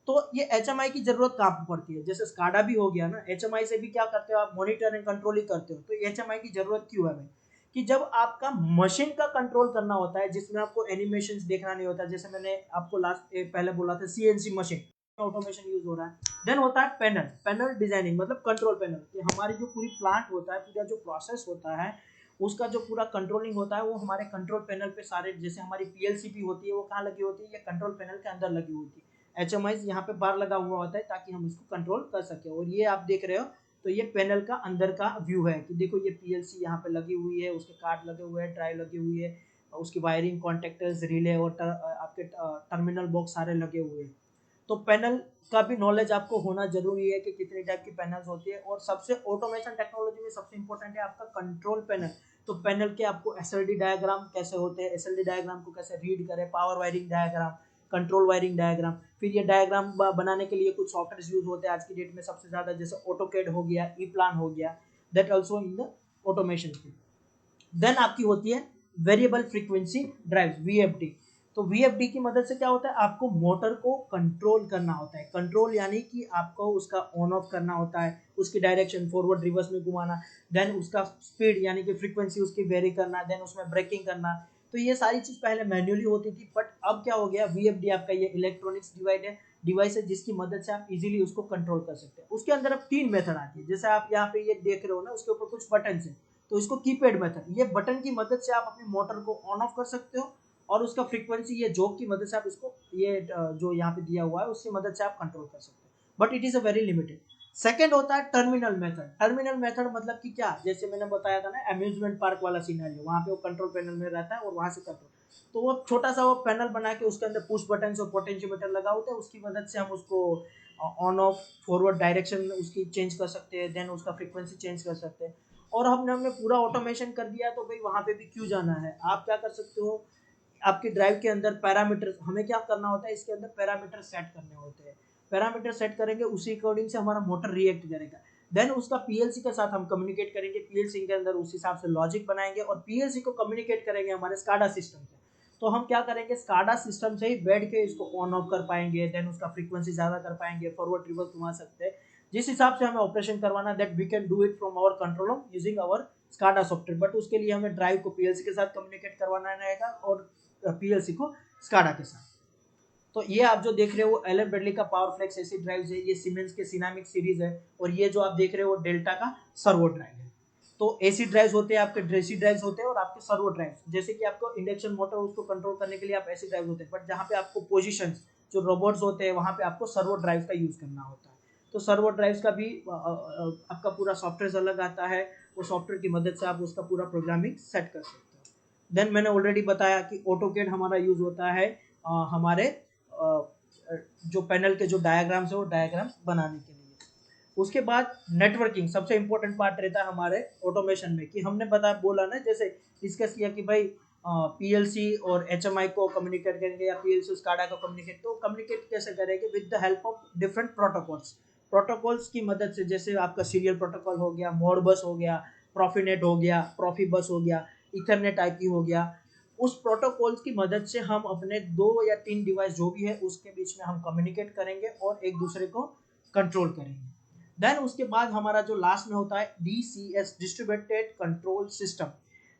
तो ये HMI की जरूरत कहाँ पे पड़ती है, जैसे स्काडा भी हो गया ना, HMI से भी क्या करते हो आप, मॉनिटर एंड कंट्रोल ही करते हो। तो HMI की जरूरत क्यों है, कि जब आपका मशीन का कंट्रोल करना होता है, जिसमें आपको एनिमेशंस देखना नहीं होता, जैसे मैंने आपको लास्ट पहले बोला था CNC मशीन ऑटोमेशन यूज हो रहा है। देन होता है पैनल, पैनल डिजाइनिंग, मतलब कंट्रोल पैनल, कि हमारी जो पूरी प्लांट होता है, पूरा जो प्रोसेस होता है, उसका जो पूरा कंट्रोलिंग होता है, वो हमारे कंट्रोल पैनल पे सारे, जैसे हमारी PLC होती है, वो कहाँ लगी होती है, ये कंट्रोल पैनल के अंदर लगी होती है। HMI यहाँ पे बार लगा हुआ होता है ताकि हम इसको कंट्रोल कर सके। और ये आप देख रहे हो, तो ये पैनल का अंदर का व्यू है, कि देखो ये PLC यहाँ पे लगी हुई है, उसके कार्ड लगे हुए हैं, ड्राइव लगी हुई है, उसकी वायरिंग, कॉन्टेक्टर्स, रिले और आपके टर्मिनल बॉक्स सारे लगे हुए हैं। तो पैनल का भी नॉलेज आपको होना जरूरी है कि कितनी टाइप की पैनल्स होती है। और सबसे ऑटोमेशन टेक्नोलॉजी में सबसे इंपॉर्टेंट है आपका कंट्रोल पैनल। तो पैनल के आपको SLD डायग्राम कैसे होते हैं, SLD डायग्राम को कैसे रीड करें, power wiring diagram, control wiring diagram. फिर ये डायग्राम बनाने के लिए कुछ सॉफ्टवेयर यूज होते हैं आज की डेट में सबसे ज्यादा, जैसे ऑटोकेड हो गया, ई प्लान हो गया, that also in the automation field. Then आपकी होती है वेरिएबल फ्रीक्वेंसी ड्राइव्स, VFD। तो VFD की मदद से क्या होता है, आपको मोटर को कंट्रोल करना होता है। कंट्रोल यानी कि आपको उसका ऑन ऑफ करना होता है, उसकी डायरेक्शन फॉरवर्ड रिवर्स में घुमाना, देन उसका स्पीड यानी कि फ्रीक्वेंसी उसकी वेरी करना, देन उसमें ब्रेकिंग करना। तो ये सारी चीज पहले मैन्युअली होती थी, बट अब क्या हो गया, VFD आपका ये इलेक्ट्रॉनिक्स डिवाइस है, जिसकी मदद से आप इजीली उसको कंट्रोल कर सकते हैं। उसके अंदर अब 3 मेथड आती है, जैसे आप यहाँ पे ये देख रहे हो ना, उसके ऊपर कुछ बटन है, तो इसको कीपैड मेथड, ये बटन की मदद से आप अपनी मोटर को ऑन ऑफ कर सकते हो, और उसका फ्रीक्वेंसी ये जॉब की मदद से आप इसको, ये जो यहाँ पे दिया हुआ है उसकी मदद से आप कंट्रोल कर सकते हो, but it is a very limited. Second होता है टर्मिनल मेथड। टर्मिनल मेथड मतलब कि क्या, जैसे मैंने बताया था ना अम्यूजमेंट पार्क वाला सिनेरियो, वहां पे वो कंट्रोल पैनल में रहता है और वहां से कंट्रोल, तो वो छोटा सा वो पैनल बना के उसके अंदर पुश बटन और पोटेंशियोमीटर लगा होता है, उसकी मदद से हम उसको ऑन ऑफ फॉरवर्ड डायरेक्शन उसकी चेंज कर सकते हैं, देन उसका फ्रीक्वेंसी चेंज कर सकते हैं। और हमने पूरा ऑटोमेशन कर दिया, तो भाई वहां पे भी क्यों जाना है, आप क्या कर सकते हो, आपके ड्राइव के अंदर पैरामीटर, हमें क्या करना होता है, इसके अंदर पैरामीटर सेट करने होते हैं। पैरामीटर सेट करेंगे, उसी अकॉर्डिंग से हमारा मोटर रिएक्ट करेगा। देन उसका पीएलसी के साथ हम कम्युनिकेट करेंगे, पीएलसी के अंदर उस हिसाब से लॉजिक बनाएंगे और पीएलसी को कम्युनिकेट करेंगे हमारे स्काडा सिस्टम से। तो हम क्या करेंगे, स्काडा सिस्टम से ही बैठ के इसको ऑन ऑफ कर पाएंगे, देन उसका फ्रीक्वेंसी ज़्यादा कर पाएंगे, फॉरवर्ड रिवर्स घुमा सकते हैं, जिस हिसाब से हमें ऑपरेशन करवाना, that we can do it from our control room using our SCADA software. But उसके लिए हमें ड्राइव को पीएलसी के साथ कम्युनिकेट करवाना रहेगा और पीएलसी को स्काडा के साथ। तो ये आप जो देख रहे हो एलन ब्रेडली का पावर फ्लेक्स एसी ड्राइव है, ये सीमेंस के सिनामिक सीरीज है, और ये जो आप देख रहे हो डेल्टा का सर्वो ड्राइव है। तो एसी ड्राइव्स होते हैं आपके, ड्रेसी ड्राइव्स होते हैं और आपके सर्वो ड्राइव्स, जैसे कि आपको इंडक्शन मोटर उसको कंट्रोल करने के लिए आप एसी ड्राइव होते हैं, बट जहाँ पे आपको पोजीशंस जो रोबोट्स होते हैं वहाँ पे आपको सर्वो ड्राइव का यूज करना होता है। तो सर्वो ड्राइव्स का भी आपका पूरा सॉफ्टवेयर अलग आता है, वो सॉफ्टवेयर की मदद से आप उसका पूरा प्रोग्रामिंग सेट कर सकते हो। देन मैंने ऑलरेडी बताया कि ऑटोकेड हमारा यूज होता है हमारे जो पैनल के जो डायग्राम्स है वो डायग्राम्स बनाने के लिए। उसके बाद नेटवर्किंग सबसे इंपॉर्टेंट पार्ट रहता है हमारे ऑटोमेशन में, कि हमने बोला ना, जैसे डिस्कस किया कि भाई पीएलसी और एचएमआई को कम्युनिकेट करेंगे या पीएलसी स्काडा को कम्युनिकेट, तो कम्युनिकेट कैसे करेंगे, with the help of different protocols की मदद से, जैसे आपका सीरियल प्रोटोकॉल हो गया, मोडबस हो गया, प्रॉफीनेट हो गया, प्रॉफीबस हो गया, इथरनेट आईपी हो गया। उस प्रोटोकॉल्स की मदद से हम अपने 2 या 3 डिवाइस जो भी है उसके बीच में हम कम्युनिकेट करेंगे और एक दूसरे को कंट्रोल करेंगे। देन उसके बाद हमारा जो लास्ट में होता है DCS, डिस्ट्रीब्यूटेड कंट्रोल सिस्टम।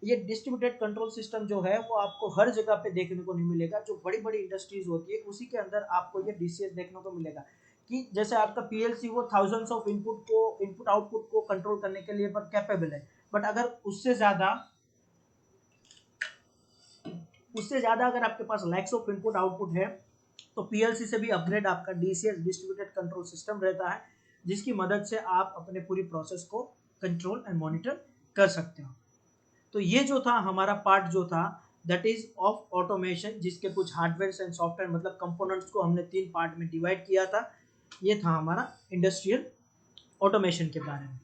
ये डिस्ट्रीब्यूटेड कंट्रोल सिस्टम जो है वो आपको हर जगह पे देखने को नहीं मिलेगा, जो बड़ी बड़ी इंडस्ट्रीज होती है उसी के अंदर आपको ये DCS देखने को मिलेगा, कि जैसे आपका पीएलसी वो थाउजेंड्स ऑफ इनपुट आउटपुट को कंट्रोल करने के लिए पर कैपेबल है, बट अगर उससे ज्यादा अगर आपके पास लैक्स ऑफ इनपुट आउटपुट है, तो पीएलसी से भी अपग्रेड आपका DCS, डिस्ट्रीब्यूटेड कंट्रोल सिस्टम रहता है, जिसकी मदद से आप अपने पूरी प्रोसेस को कंट्रोल एंड मॉनिटर कर सकते हो। तो ये जो था हमारा पार्ट जो था दैट इज ऑफ ऑटोमेशन, जिसके कुछ हार्डवेयर एंड सॉफ्टवेयर मतलब कंपोनेंट्स को हमने 3 पार्ट में डिवाइड किया था। ये था हमारा इंडस्ट्रियल ऑटोमेशन के बारे में।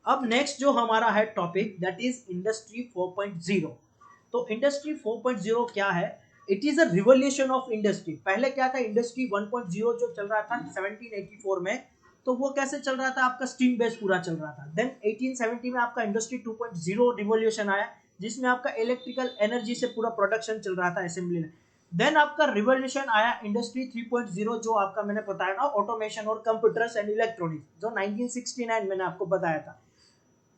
अब नेक्स्ट जो हमारा है टॉपिक दैट इज इंडस्ट्री 4.0। तो इंडस्ट्री 4.0 क्या है? It is a revolution of industry. पहले क्या था, इंडस्ट्री 1.0 जो चल रहा था 1784 में, तो वो कैसे चल रहा था, आपका स्टीम बेस पूरा चल रहा था। देन 1870 में आपका इंडस्ट्री 2.0 रिवोल्यूशन आया, जिसमें आपका इलेक्ट्रिकल एनर्जी से पूरा प्रोडक्शन चल रहा था असेंबली में। देन आपका रिवोल्यूशन आया इंडस्ट्री 3.0, जो आपका मैंने बताया ना, ऑटोमेशन और कंप्यूटर्स एंड इलेक्ट्रॉनिक्स, जो 1969 मैंने आपको बताया था।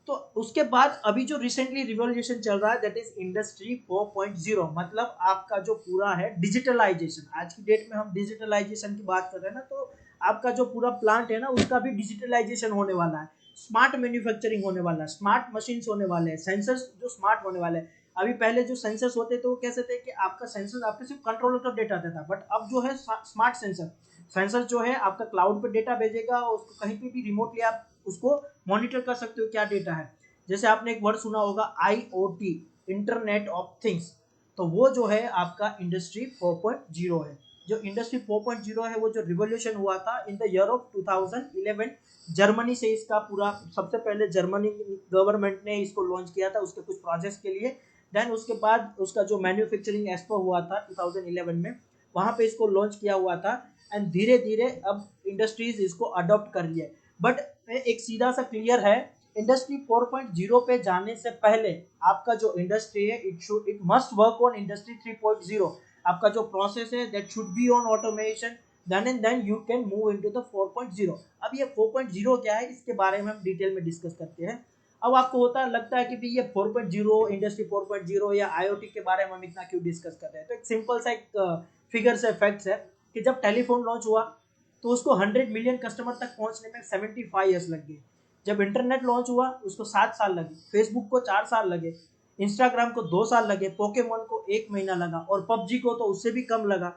तो उसके बाद अभी जो रिसेंटली रिवोल्यूशन चल रहा है दैट इज इंडस्ट्री 4.0, मतलब आपका जो पूरा है डिजिटलाइजेशन। आज की डेट में हम डिजिटलाइजेशन की बात कर रहे हैं ना, तो आपका जो पूरा प्लांट है ना उसका भी डिजिटलाइजेशन होने वाला है, स्मार्ट मैन्युफैक्चरिंग होने वाला है, स्मार्ट मशीन्स होने वाले हैं, सेंसर्स जो स्मार्ट होने वाले हैं। अभी पहले जो सेंसर्स होते थे वो कैसे थे कि आपका सेंसर्स आपके सिर्फ कंट्रोलर का डेटा देता था, बट अब जो है स्मार्ट सेंसर जो है आपका क्लाउड पे डेटा भेजेगा, उसको कहीं पे भी रिमोटली आप उसको मॉनिटर कर सकते हो क्या डेटा है। जैसे आपने एक वर्ड सुना होगा IoT, इंटरनेट ऑफ थिंग्स, तो वो जो है आपका इंडस्ट्री 4.0 है। जो इंडस्ट्री 4.0 है वो जो रिवोल्यूशन हुआ था in the year of 2011, Germany से इसका पूरा सबसे पहले जर्मनी गवर्नमेंट ने इसको लॉन्च किया था उसके कुछ प्रोजेक्ट्स के लिए। देन उसके बाद उसका जो मैन्युफैक्चरिंग एक्सपो हुआ था 2011 में, वहां पे इसको लॉन्च किया हुआ था, एंड धीरे धीरे अब इंडस्ट्रीज इसको अडॉप्ट कर लिया। बट एक सीधा सा क्लियर है, इंडस्ट्री 4.0 पे जाने से पहले आपका जो इंडस्ट्री है it must work on industry 3.0। आपका जो प्रोसेस है that should be on automation, then you can move into the 4.0। अब ये 4.0 क्या है इसके बारे में हम डिटेल में डिस्कस करते हैं। अब आपको लगता है कि ये 4.0 इंडस्ट्री 4.0 या IoT के बारे में हम इतना क्यों डिस्कस कर रहे हैं, तो एक सिंपल सा एक फिगर से फैक्ट्स है कि जब टेलीफोन लॉन्च हुआ तो उसको 100 मिलियन कस्टमर तक पहुंचने में 75 ईयर्स लग गए। जब इंटरनेट लॉन्च हुआ उसको 7 साल लगे, फेसबुक को 4 साल लगे, इंस्टाग्राम को 2 साल लगे, पोकेमोन को 1 महीना लगा और पबजी को तो उससे भी कम लगा,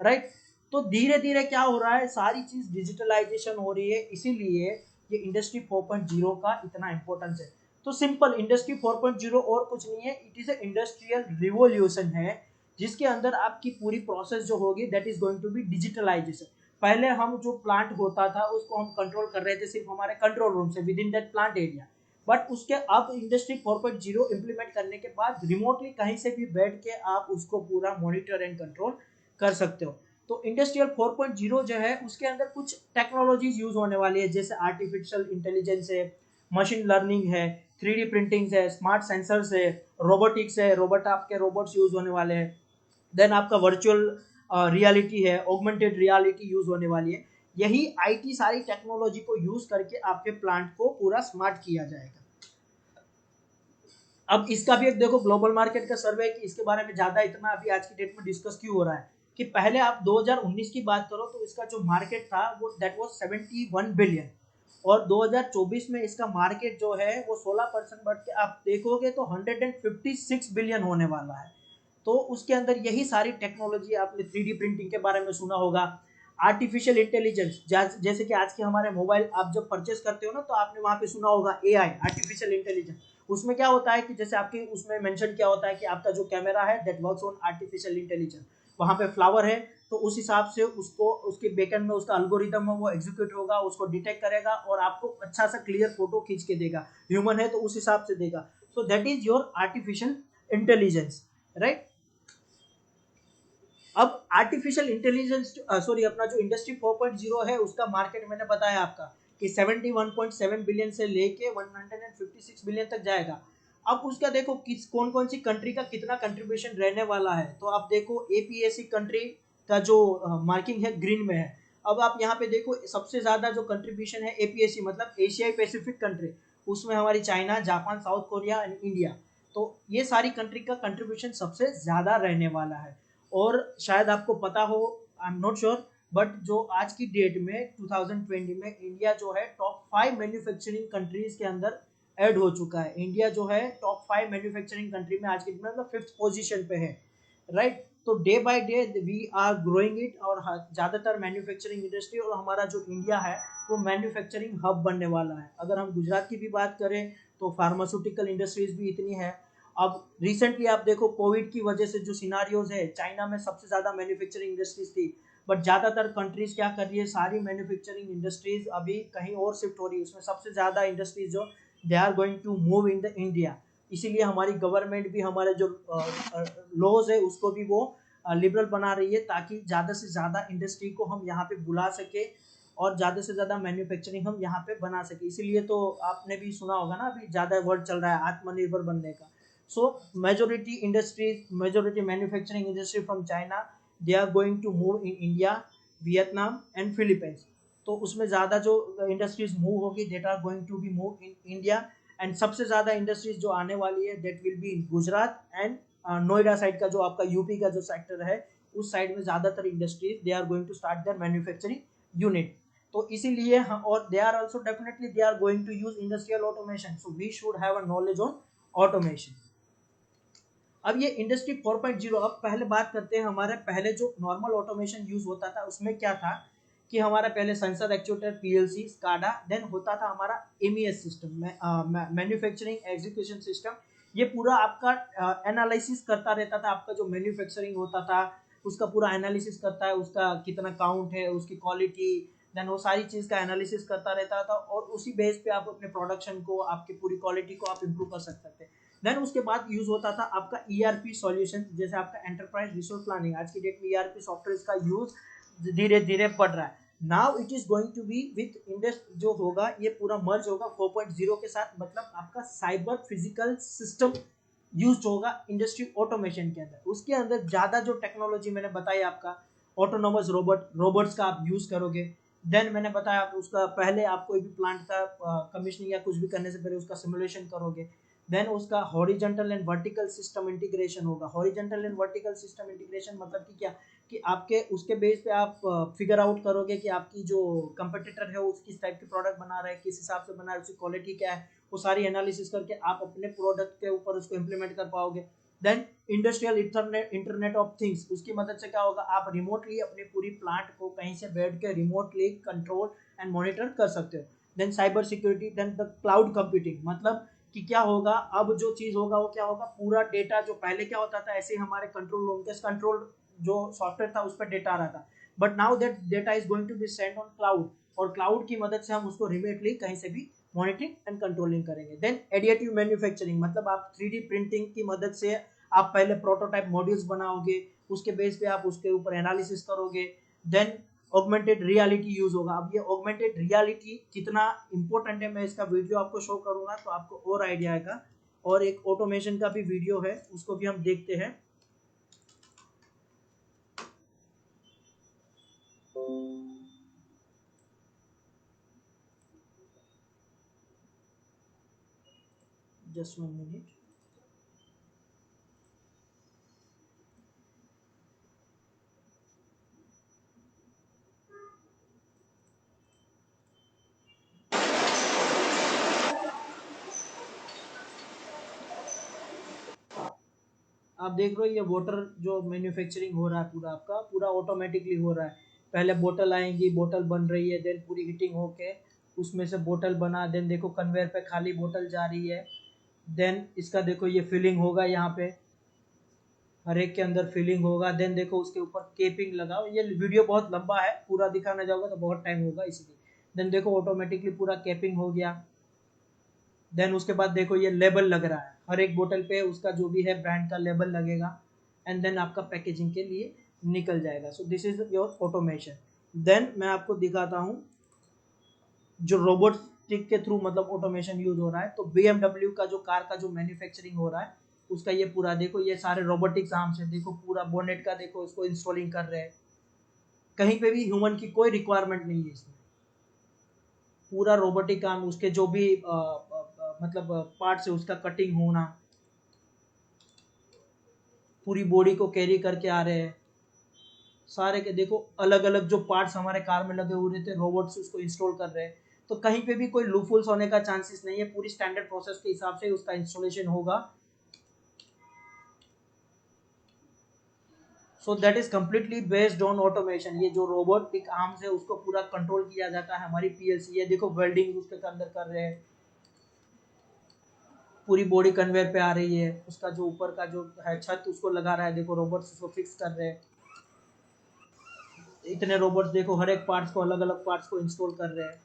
राइट। तो धीरे धीरे क्या हो रहा है, सारी चीज डिजिटलाइजेशन हो रही है, इसीलिए ये इंडस्ट्री 4.0 का इतना इंपॉर्टेंस है। तो सिंपल इंडस्ट्री 4.0 और कुछ नहीं है, it is a industrial revolution है, जिसके अंदर आपकी पूरी प्रोसेस जो होगी that is going to be digitalization. पहले हम जो प्लांट होता था उसको हम कंट्रोल कर रहे थे सिर्फ हमारे कंट्रोल रूम से with in that plant area, but उसके अब इंडस्ट्री 4.0 इंप्लीमेंट करने के बाद रिमोटली कहीं से भी बैठ के आप उसको पूरा मॉनिटर एंड कंट्रोल कर सकते हो। तो इंडस्ट्रियल 4.0 जो है उसके अंदर कुछ टेक्नोलॉजीज यूज होने वाली है, जैसे आर्टिफिशियल इंटेलिजेंस है, मशीन लर्निंग है, 3D प्रिंटिंग है, स्मार्ट सेंसर्स है, रोबोटिक्स है, रोबोट आपके रोबोट्स यूज होने वाले हैं। देन आपका वर्चुअल रियलिटी है, ऑगमेंटेड रियलिटी यूज होने वाली है। यही आईटी सारी टेक्नोलॉजी को यूज करके आपके प्लांट को पूरा स्मार्ट किया जाएगा। अब इसका भी एक देखो ग्लोबल मार्केट का सर्वे है कि इसके बारे में ज्यादा इतना अभी आज की डेट में डिस्कस क्यों हो रहा है, कि पहले आप 2019 की बात करो तो इसका जो मार्केट था वो दैट वाज 71 बिलियन, और 2024 में इसका मार्केट जो है वो 16% बढ़ के आप देखोगे तो 156 बिलियन होने वाला है। तो उसके अंदर यही सारी टेक्नोलॉजी, आपने 3D प्रिंटिंग के बारे में सुना होगा, आर्टिफिशियल इंटेलिजेंस, जैसे कि आज के हमारे मोबाइल आप जब परचेस करते हो ना तो आपने वहां पे सुना होगा एआई, आर्टिफिशियल इंटेलिजेंस। उसमें क्या होता है कि जैसे आपके उसमें मेंशन क्या होता है कि आपका जो कैमरा है that works on artificial intelligence, वहां पे फ्लावर है तो उस हिसाब से उसको उसके बैकएंड में उसका एल्गोरिदम है वो एग्जीक्यूट होगा, उसको डिटेक्ट करेगा और आपको अच्छा सा क्लियर फोटो खींच के देगा। ह्यूमन है तो उस हिसाब से देगा। So that is your artificial intelligence, right. अब आर्टिफिशियल इंटेलिजेंस सॉरी अपना जो इंडस्ट्री 4.0 है उसका मार्केट मैंने बताया आपका कि 71.7 बिलियन से लेके 156 बिलियन तक जाएगा। अब उसका देखो किस कौन कौन सी कंट्री का कितना कंट्रीब्यूशन रहने वाला है, तो आप देखो एपीएसी कंट्री का जो मार्किंग है ग्रीन में है। अब आप यहाँ पे देखो सबसे ज्यादा जो कंट्रीब्यूशन है एपीएसी मतलब एशियाई पैसिफिक कंट्री, उसमें हमारी China, Japan, south Korea and India. तो ये सारी कंट्री का कंट्रीब्यूशन सबसे ज्यादा रहने वाला है। और शायद आपको पता हो, I am not sure, but जो आज की डेट में 2020 में इंडिया जो है टॉप 5 मैन्युफैक्चरिंग कंट्रीज के अंदर ऐड हो चुका है। इंडिया जो है टॉप 5 मैन्युफैक्चरिंग कंट्री में आज के डेट में मतलब 5th पोजीशन पे है, राइट। तो day by day we are growing it, और ज्यादातर मैन्युफैक्चरिंग इंडस्ट्री, और हमारा जो इंडिया है वो मैन्युफैक्चरिंग हब बनने वाला है। अगर हम गुजरात की भी बात करें तो फार्मास्यूटिकल इंडस्ट्रीज भी इतनी है। अब रिसेंटली आप देखो कोविड की वजह से जो सिनारियोज है, चाइना में सबसे ज्यादा मैन्युफैक्चरिंग इंडस्ट्रीज थी, बट ज्यादातर कंट्रीज क्या कर रही है, सारी मैन्युफैक्चरिंग इंडस्ट्रीज अभी कहीं और शिफ्ट हो रही है। उसमें सबसे ज्यादा इंडस्ट्रीज जो they are going to move in the India. इसीलिए हमारी गवर्नमेंट भी हमारे जो लॉज है उसको भी वो लिबरल बना रही है, ताकि ज्यादा से ज्यादा इंडस्ट्री को हम यहाँ पे बुला सके और ज्यादा से ज्यादा मैन्युफैक्चरिंग हम यहाँ पे बना सके। इसीलिए तो आपने भी सुना होगा ना अभी ज्यादा वर्ड चल रहा है आत्मनिर्भर बनने का। So majority industries, majority manufacturing industry from China, they are going to move in India, Vietnam and Philippines. तो उसमें ज़्यादा जो इंडस्ट्रीज मूव होगी that are going to be move in India, and सबसे ज़्यादा इंडस्ट्रीज जो आने वाली है that will be in Gujarat and Noida side का जो आपका यूपी का जो सेक्टर है उस साइड में ज़्यादातर industries they are going to start their manufacturing unit. तो इसीलिए और दे are also definitely they are going to use industrial automation, so we should have a knowledge on automation. अब ये इंडस्ट्री 4.0, अब पहले बात करते हैं हमारे पहले जो नॉर्मल ऑटोमेशन यूज होता था उसमें क्या था कि हमारा पहले sensor actuator PLC SCADA, then होता था हमारा MES system, manufacturing execution system. ये पूरा आपका एनालिसिस करता रहता था, आपका जो मैन्युफैक्चरिंग होता था उसका पूरा एनालिसिस करता है, उसका कितना काउंट है, उसकी क्वालिटी, देन वो सारी चीज का एनालिसिस करता रहता था, और उसी बेस पे आप अपने प्रोडक्शन को, आपकी पूरी क्वालिटी को आप इम्प्रूव कर सकते थे। देन उसके बाद यूज होता था आपका ईआरपी सॉल्यूशन, जैसे आपका एंटरप्राइज रिसोर्स प्लानिंग। आज की डेट में ईआरपी सॉफ्टवेयर का यूज धीरे धीरे बढ़ रहा है। Now it is going to be with industry जो होगा ये पूरा मर्ज होगा 4.0 के साथ, मतलब आपका साइबर फिजिकल सिस्टम यूज होगा इंडस्ट्री ऑटोमेशन के अंदर। उसके अंदर ज्यादा जो टेक्नोलॉजी मैंने बताई आपका ऑटोनोमस रोबोट्स का आप यूज करोगे। देन मैंने बताया आप उसका पहले आप कोई भी प्लांट का कमीशनिंग या कुछ भी करने से पहले उसका सिमुलेशन करोगे। देन उसका horizontal and vertical system integration होगा। Horizontal and vertical system integration मतलब कि क्या, कि आपके उसके बेस पे आप फिगर आउट करोगे कि आपकी जो कंपटीटर है उस किस टाइप के प्रोडक्ट बना रहा है, किस हिसाब से बना रहा है, उसकी क्वालिटी क्या है, वो सारी एनालिसिस करके आप अपने प्रोडक्ट के ऊपर उसको इम्प्लीमेंट कर पाओगे। Then industrial internet of things, उसकी मदद से क्या होगा, आप रिमोटली अपनी पूरी प्लांट को कहीं से बैठ के रिमोटली कंट्रोल एंड मॉनिटर कर सकते हो। Then cyber security, then the cloud computing, मतलब कि क्या होगा, अब जो चीज होगा वो क्या होगा, पूरा डेटा जो पहले क्या होता था ऐसे ही हमारे कंट्रोल रूम के कंट्रोल जो सॉफ्टवेयर था उस पर डेटा आ रहा था, but now that data is going to be send on cloud, और क्लाउड की मदद से हम उसको रिमोटली कहीं से भी मॉनिटरिंग एंड कंट्रोलिंग करेंगे। देन एडिटिव मैन्युफैक्चरिंग, मतलब आप 3D प्रिंटिंग की मदद से आप पहले प्रोटोटाइप मॉड्यूल्स बनाओगे, उसके बेस पे आप उसके ऊपर एनालिसिस करोगे, देन ऑगमेंटेड रियलिटी यूज होगा। अब ये ऑगमेंटेड रियलिटी कितना इंपॉर्टेंट है मैं इसका वीडियो आपको शो करूंगा तो आपको और आइडिया आएगा। और एक ऑटोमेशन का भी वीडियो है, उसको भी हम देखते हैं। Just 1 minute. आप देख रहे हो ये वाटर जो मैन्युफैक्चरिंग हो रहा है पूरा आपका पूरा ऑटोमेटिकली हो रहा है। पहले बोतल आएंगी, बोतल बन रही है, देन पूरी हीटिंग होके उसमें से बोतल बना, देन देखो कन्वेयर पे खाली बोतल जा रही है, देन इसका देखो ये फिलिंग होगा, यहाँ पे हर एक के अंदर फिलिंग होगा, देन देखो उसके ऊपर केपिंग लगाओ। ये वीडियो बहुत लंबा है, पूरा दिखाना जाओगे तो बहुत टाइम होगा इसलिए। देन देखो ऑटोमेटिकली पूरा केपिंग हो गया। देन उसके बाद देखो ये लेबल लग रहा है, हर एक बोतल पे उसका जो भी है ब्रांड का लेबल लगेगा, एंड देन आपका पैकेजिंग के लिए निकल जाएगा। So this is your automation. देन मैं आपको दिखाता हूँ जो रोबोटिक के थ्रू मतलब ऑटोमेशन यूज हो रहा है। तो BMW का जो कार का जो मैन्युफैक्चरिंग हो रहा है उसका ये पूरा देखो, ये सारे रोबोटिक्स आर्म्स है, देखो पूरा बोनेट का देखो इसको इंस्टॉलिंग कर रहे हैं। कहीं पे भी ह्यूमन की कोई रिक्वायरमेंट नहीं है इसमें, पूरा रोबोटिक काम, उसके जो भी मतलब पार्ट्स है उसका कटिंग होना, पूरी बॉडी को कैरी करके आ रहे हैं सारे के। देखो अलग अलग जो पार्ट्स हमारे कार में लगे हुए थे, रोबोट्स उसको इंस्टॉल कर रहे हैं। तो कहीं पे भी कोई लूपहोल्स होने का चांसेस नहीं है, पूरी स्टैंडर्ड प्रोसेस के हिसाब से उसका इंस्टॉलेशन होगा। So that is completely based on automation. ये जो रोबोटिक आर्म्स है उसको पूरा कंट्रोल किया जाता है हमारी PLC। ये देखो वेल्डिंग उसके अंदर कर रहे हैं, पूरी बॉडी कन्वेयर पे आ रही है, उसका जो ऊपर का जो है छत उसको लगा रहा है, देखो रोबोट्स उसको फिक्स कर रहे हैं। इतने रोबोट्स देखो हर एक पार्ट्स को अलग अलग पार्ट्स को इंस्टॉल कर रहे हैं।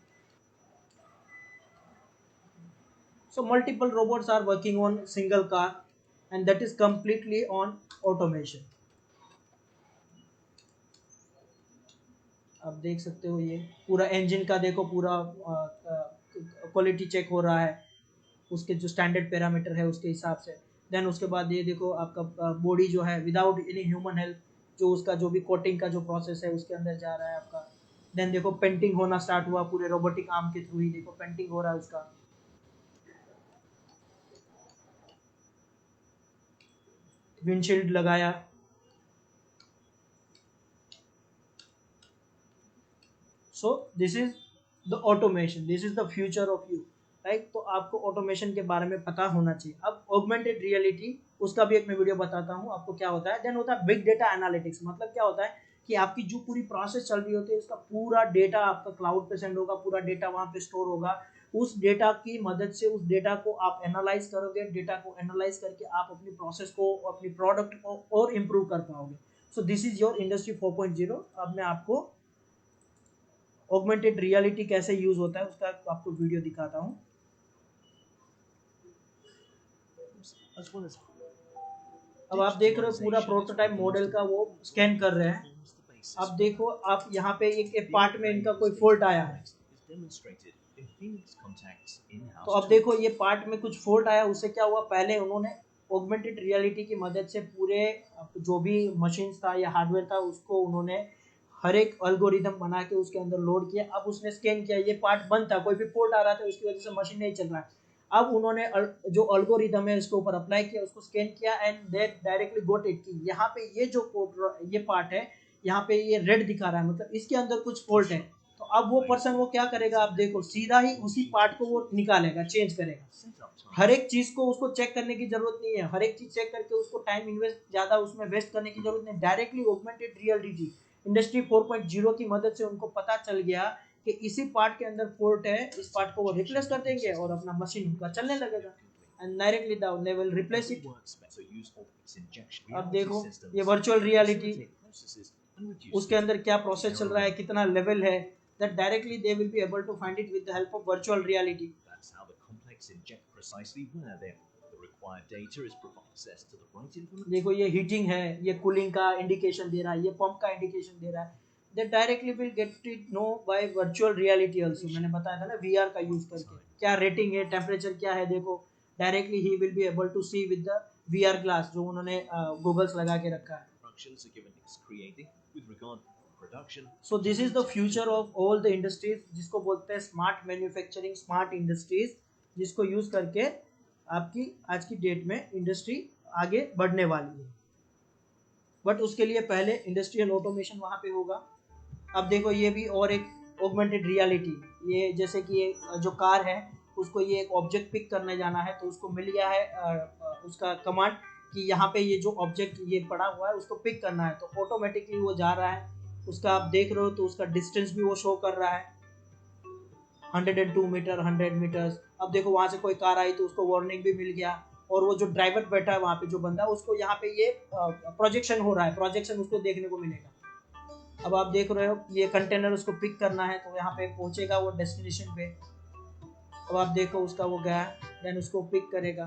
So multiple robots are working on single car, and that is completely on automation. आप देख सकते हो ये पूरा इंजन का देखो पूरा क्वालिटी चेक हो रहा है उसके जो स्टैंडर्ड पैरामीटर है उसके हिसाब से। देन उसके बाद ये देखो आपका बॉडी जो है विदाउट एनी ह्यूमन हेल्प, जो उसका जो भी कोटिंग का जो प्रोसेस है उसके अंदर जा रहा है आपका। देन देखो पेंटिंग होना स्टार्ट हुआ, पूरे रोबोटिक आर्म के थ्रू ही देखो पेंटिंग हो रहा है उसका। विंडशील्ड लगाया। सो this is the automation, this is the future of you, right. तो आपको ऑटोमेशन के बारे में पता होना चाहिए। अब ऑगमेंटेड रियलिटी उसका भी एक मैं वीडियो बताता हूँ आपको क्या होता है। देन होता है बिग डेटा एनालिटिक्स। मतलब क्या होता है कि आपकी जो पूरी प्रोसेस चल रही होती है उसका पूरा डेटा आपका क्लाउड पे सेंड होगा, पूरा डेटा वहाँ पे स्टोर होगा। उस डेटा की मदद से उस डेटा को आप एनालाइज करोगे, डेटा को एनालाइज करके आप अपनी प्रोसेस को, अपनी प्रोडक्ट को और इम्प्रूव कर पाओगे। सो दिस इज योर इंडस्ट्री 4.0। अब मैं आपको ऑगमेंटेड रियलिटी कैसे यूज होता है उसका आपको वीडियो दिखाता हूँ। अब आप देख रहे हो पूरा प्रोटोटाइप मॉडल का वो स्कैन कर रहे हैं। अब देखो आप यहाँ पे एक पार्ट में इनका कोई फॉल्ट आया है, तो अब देखो ये पार्ट में कुछ फॉल्ट आया, उससे क्या हुआ, पहले उन्होंने ऑगमेंटेड रियलिटी की मदद से पूरे जो भी मशीन था या हार्डवेयर था उसको उन्होंने हर एक एल्गोरिदम बना के उसके अंदर लोड किया। अब उसने स्कैन किया, ये पार्ट बंद था, कोई भी फॉल्ट आ रहा था उसकी वजह से मशीन नहीं चल रहा है। अब उन्होंने जो एल्गोरिदम है उसके ऊपर अप्लाई किया, उसको स्कैन किया and they directly got it की यहाँ पे ये जो ये पार्ट है यहाँ पे ये रेड दिखा रहा है, मतलब इसके अंदर कुछ फॉल्ट है। तो अब वो पर्सन वो क्या करेगा, आप देखो सीधा ही उसी पार्ट को वो निकालेगा, चेंज करेगा। हर एक चीज को उसको चेक करने की जरूरत नहीं है, हर एक चीज चेक करके उसको टाइम इन्वेस्ट ज्यादा उसमें वेस्ट करने की जरूरत नहीं। डायरेक्टली ऑगमेंटेड रियलिटी इंडस्ट्री 4.0 की मदद से उनको पता चल गया कि इसी पार्ट के अंदर फॉल्ट है, इस पार्ट को वो रिप्लेस कर देंगे और अपना मशीन उनका चलने लगेगा and directly down they will replace it. अब देखो ये वर्चुअल रियलिटी, उसके अंदर क्या प्रोसेस चल रहा है, कितना लेवल है, that directly they will be able to find it with the help of virtual reality. देखो ये हीटिंग है, ये कूलिंग का इंडिकेशन दे रहा है, ये पंप का इंडिकेशन दे रहा है. They directly will get to know by virtual reality also. मैंने बताया था ना VR का यूज करके क्या रेटिंग है, टेम्परेचर क्या है. देखो directly he will be able to see with the VR glass जो उन्होंने गूगल्स लगा के रखा है. So this is the future of all the industries, जिसको बोलते हैं स्मार्ट मैन्युफैक्चरिंग, स्मार्ट इंडस्ट्रीज, जिसको यूज करके आपकी आज की डेट में इंडस्ट्री आगे बढ़ने वाली है. बट उसके लिए पहले इंडस्ट्रियल ऑटोमेशन वहाँ पे होगा. अब देखो ये भी और एक ऑगमेंटेड रियलिटी, ये जैसे कि ये जो कार है उसको ये एक ऑब्जेक्ट पिक करने जाना है, तो उसको मिल गया है उसका कमांड कि यहाँ पे ये जो ऑब्जेक्ट ये पड़ा हुआ है उसको पिक करना है, तो ऑटोमेटिकली वो जा रहा है. उसका आप देख रहे हो तो उसका डिस्टेंस भी वो शो कर रहा है 102 मीटर, 100 मीटर्स. अब देखो वहाँ से कोई कार आई तो उसको वार्निंग भी मिल गया, और वो जो ड्राइवर बैठा है वहाँ पे जो बंदा, उसको यहाँ पे ये प्रोजेक्शन हो रहा है, प्रोजेक्शन उसको देखने को मिलेगा. अब आप देख रहे हो ये कंटेनर उसको पिक करना है, तो यहाँ पे पहुंचेगा वो डेस्टिनेशन पे. अब आप देखो उसका वो गया, देन उसको पिक करेगा.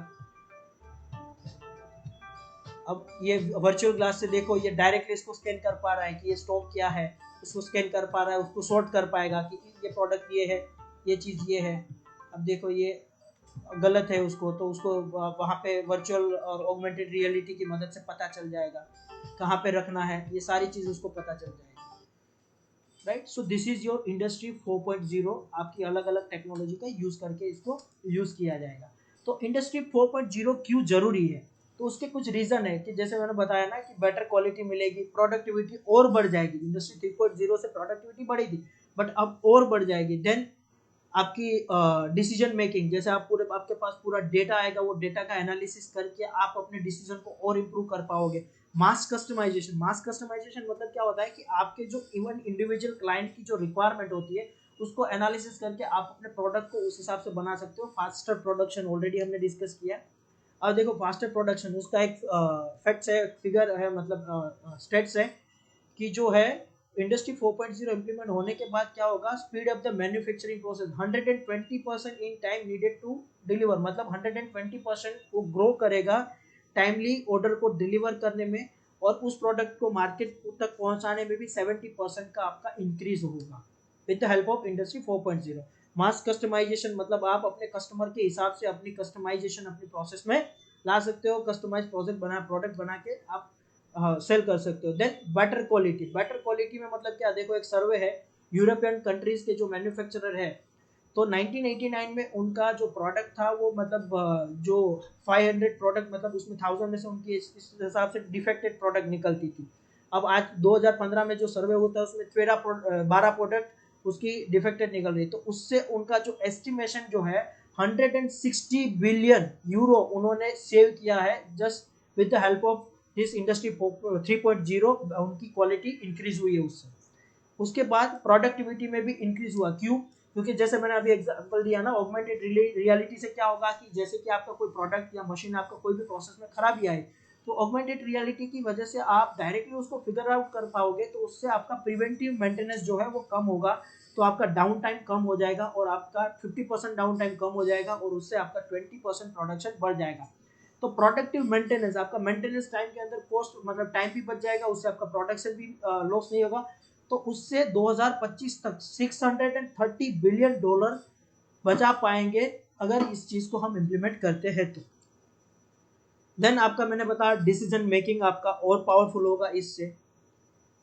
अब ये वर्चुअल ग्लास से देखो ये डायरेक्टली इसको स्कैन कर पा रहा है कि ये स्टॉक क्या है, उसको स्कैन कर पा रहा है, उसको सॉर्ट कर पाएगा कि ये प्रोडक्ट ये है, ये चीज़ ये है. अब देखो ये गलत है उसको, तो उसको वहाँ पे वर्चुअल और ऑगमेंटेड रियलिटी की मदद से पता चल जाएगा कहाँ पे रखना है, ये सारी चीज़ उसको पता चल जाएगी. Right. So this is your industry 4.0. आपकी अलग अलग टेक्नोलॉजी का यूज करके इसको यूज किया जाएगा. तो इंडस्ट्री 4.0 क्यों जरूरी है, तो उसके कुछ रीजन है कि जैसे मैंने बताया ना कि बेटर क्वालिटी मिलेगी, प्रोडक्टिविटी और बढ़ जाएगी. इंडस्ट्री 3.0 से प्रोडक्टिविटी बढ़ी थी बट अब और बढ़ जाएगी. देन आपकी डिसीजन मेकिंग, जैसे आप पूरे आपके पास पूरा डेटा आएगा, वो डेटा का एनालिसिस करके आप अपने डिसीजन को और इम्प्रूव कर पाओगे. मास कस्टमाइजेशन, मास कस्टमाइजेशन मतलब क्या होता है कि आपके जो इवन इंडिविजुअल क्लाइंट की जो रिक्वायरमेंट होती है उसको एनालिसिस करके आप अपने प्रोडक्ट को उस हिसाब से बना सकते हो. फास्टर प्रोडक्शन ऑलरेडी हमने डिस्कस किया. अब देखो फास्टर प्रोडक्शन उसका एक फैक्ट्स है, फिगर है, मतलब स्टेट्स है कि जो है इंडस्ट्री 4.0 इम्प्लीमेंट होने के बाद क्या होगा, speed up the manufacturing process 120% in time needed to deliver, मतलब 120% वो ग्रो करेगा टाइमली ऑर्डर को डिलीवर करने में, और उस प्रोडक्ट को मार्केट तक पहुंचाने में भी 70% का आपका इंक्रीज होगा with the help of industry 4.0. Mass customization मतलब आप अपने कस्टमर के हिसाब से अपनी कस्टमाइजेशन अपनी प्रोसेस में ला सकते हो, कस्टमाइज प्रोडक्ट बना के आप सेल कर सकते हो. Then better quality, better quality में मतलब क्या, देखो एक सर्वे है यूरोपियन कंट्रीज के जो मैन्युफैक्चरर है, तो 1989 में उनका जो प्रोडक्ट था वो मतलब जो 500 प्रोडक्ट, मतलब उसमें 1000 में से उनकी इस हिसाब से डिफेक्टेड प्रोडक्ट निकलती थी. अब आज 2015 में जो सर्वे होता है उसमें 12 प्रोडक्ट उसकी डिफेक्टेड निकल रही, तो उससे उनका जो एस्टिमेशन जो है 160 बिलियन यूरो उन्होंने सेव किया है just with the help of this industry 3.0. उनकी क्वालिटी इंक्रीज हुई है उससे. उसके बाद प्रोडक्टिविटी में भी इंक्रीज हुआ. क्यों? क्योंकि जैसे मैंने अभी एग्जांपल दिया ना, ऑगमेंटेड रियलिटी से क्या होगा कि जैसे कि आपका कोई प्रोडक्ट या मशीन आपका कोई भी प्रोसेस में खराबी आए, तो ऑगमेंटेड रियलिटी की वजह से आप डायरेक्टली उसको फिगर आउट कर पाओगे, तो उससे आपका प्रिवेंटिव मेंटेनेंस जो है वो कम होगा, तो आपका डाउन टाइम कम हो जाएगा, और आपका 50% डाउन टाइम कम हो जाएगा, और उससे आपका 20% प्रोडक्शन बढ़ जाएगा. तो प्रोडक्टिव मेंटेनेंस, आपका मेंटेनेंस टाइम के अंदर कॉस्ट मतलब टाइम भी बच जाएगा, उससे आपका प्रोडक्शन भी लॉस नहीं होगा. तो उससे 2025 तक $630 बिलियन बचा पाएंगे अगर इस चीज को हम इम्प्लीमेंट करते हैं तो. देन आपका मैंने बताया डिसीजन मेकिंग आपका और पावरफुल होगा इससे.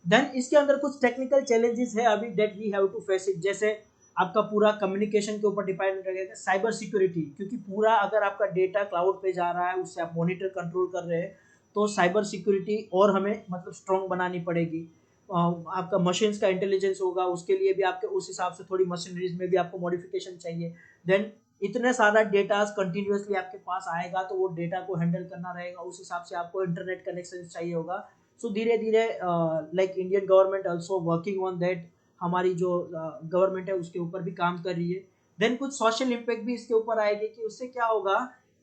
देन इसके अंदर कुछ टेक्निकल चैलेंजेस है अभी that we have to face it. जैसे आपका पूरा कम्युनिकेशन के ऊपर डिपेंड रहेगा, साइबर सिक्योरिटी, क्योंकि पूरा अगर आपका डेटा क्लाउड पे जा रहा है, उससे आप मॉनिटर कंट्रोल कर रहे हैं, तो साइबर सिक्योरिटी और हमें मतलब स्ट्रॉन्ग बनानी पड़ेगी. आपका मशीन्स का इंटेलिजेंस होगा, उसके लिए भी आपके उस हिसाब से थोड़ी मशीनरीज में भी आपको मॉडिफिकेशन चाहिए. देन इतने सारा डेटा कंटिन्यूसली आपके पास आएगा, तो वो डेटा को हैंडल करना रहेगा, उस हिसाब से आपको इंटरनेट कनेक्शन चाहिए होगा. सो धीरे धीरे like Indian government also working on that, हमारी जो गवर्नमेंट है उसके ऊपर भी काम कर रही है. देन कुछ सोशल इम्पैक्ट भी इसके ऊपर आएगी कि उससे क्या होगा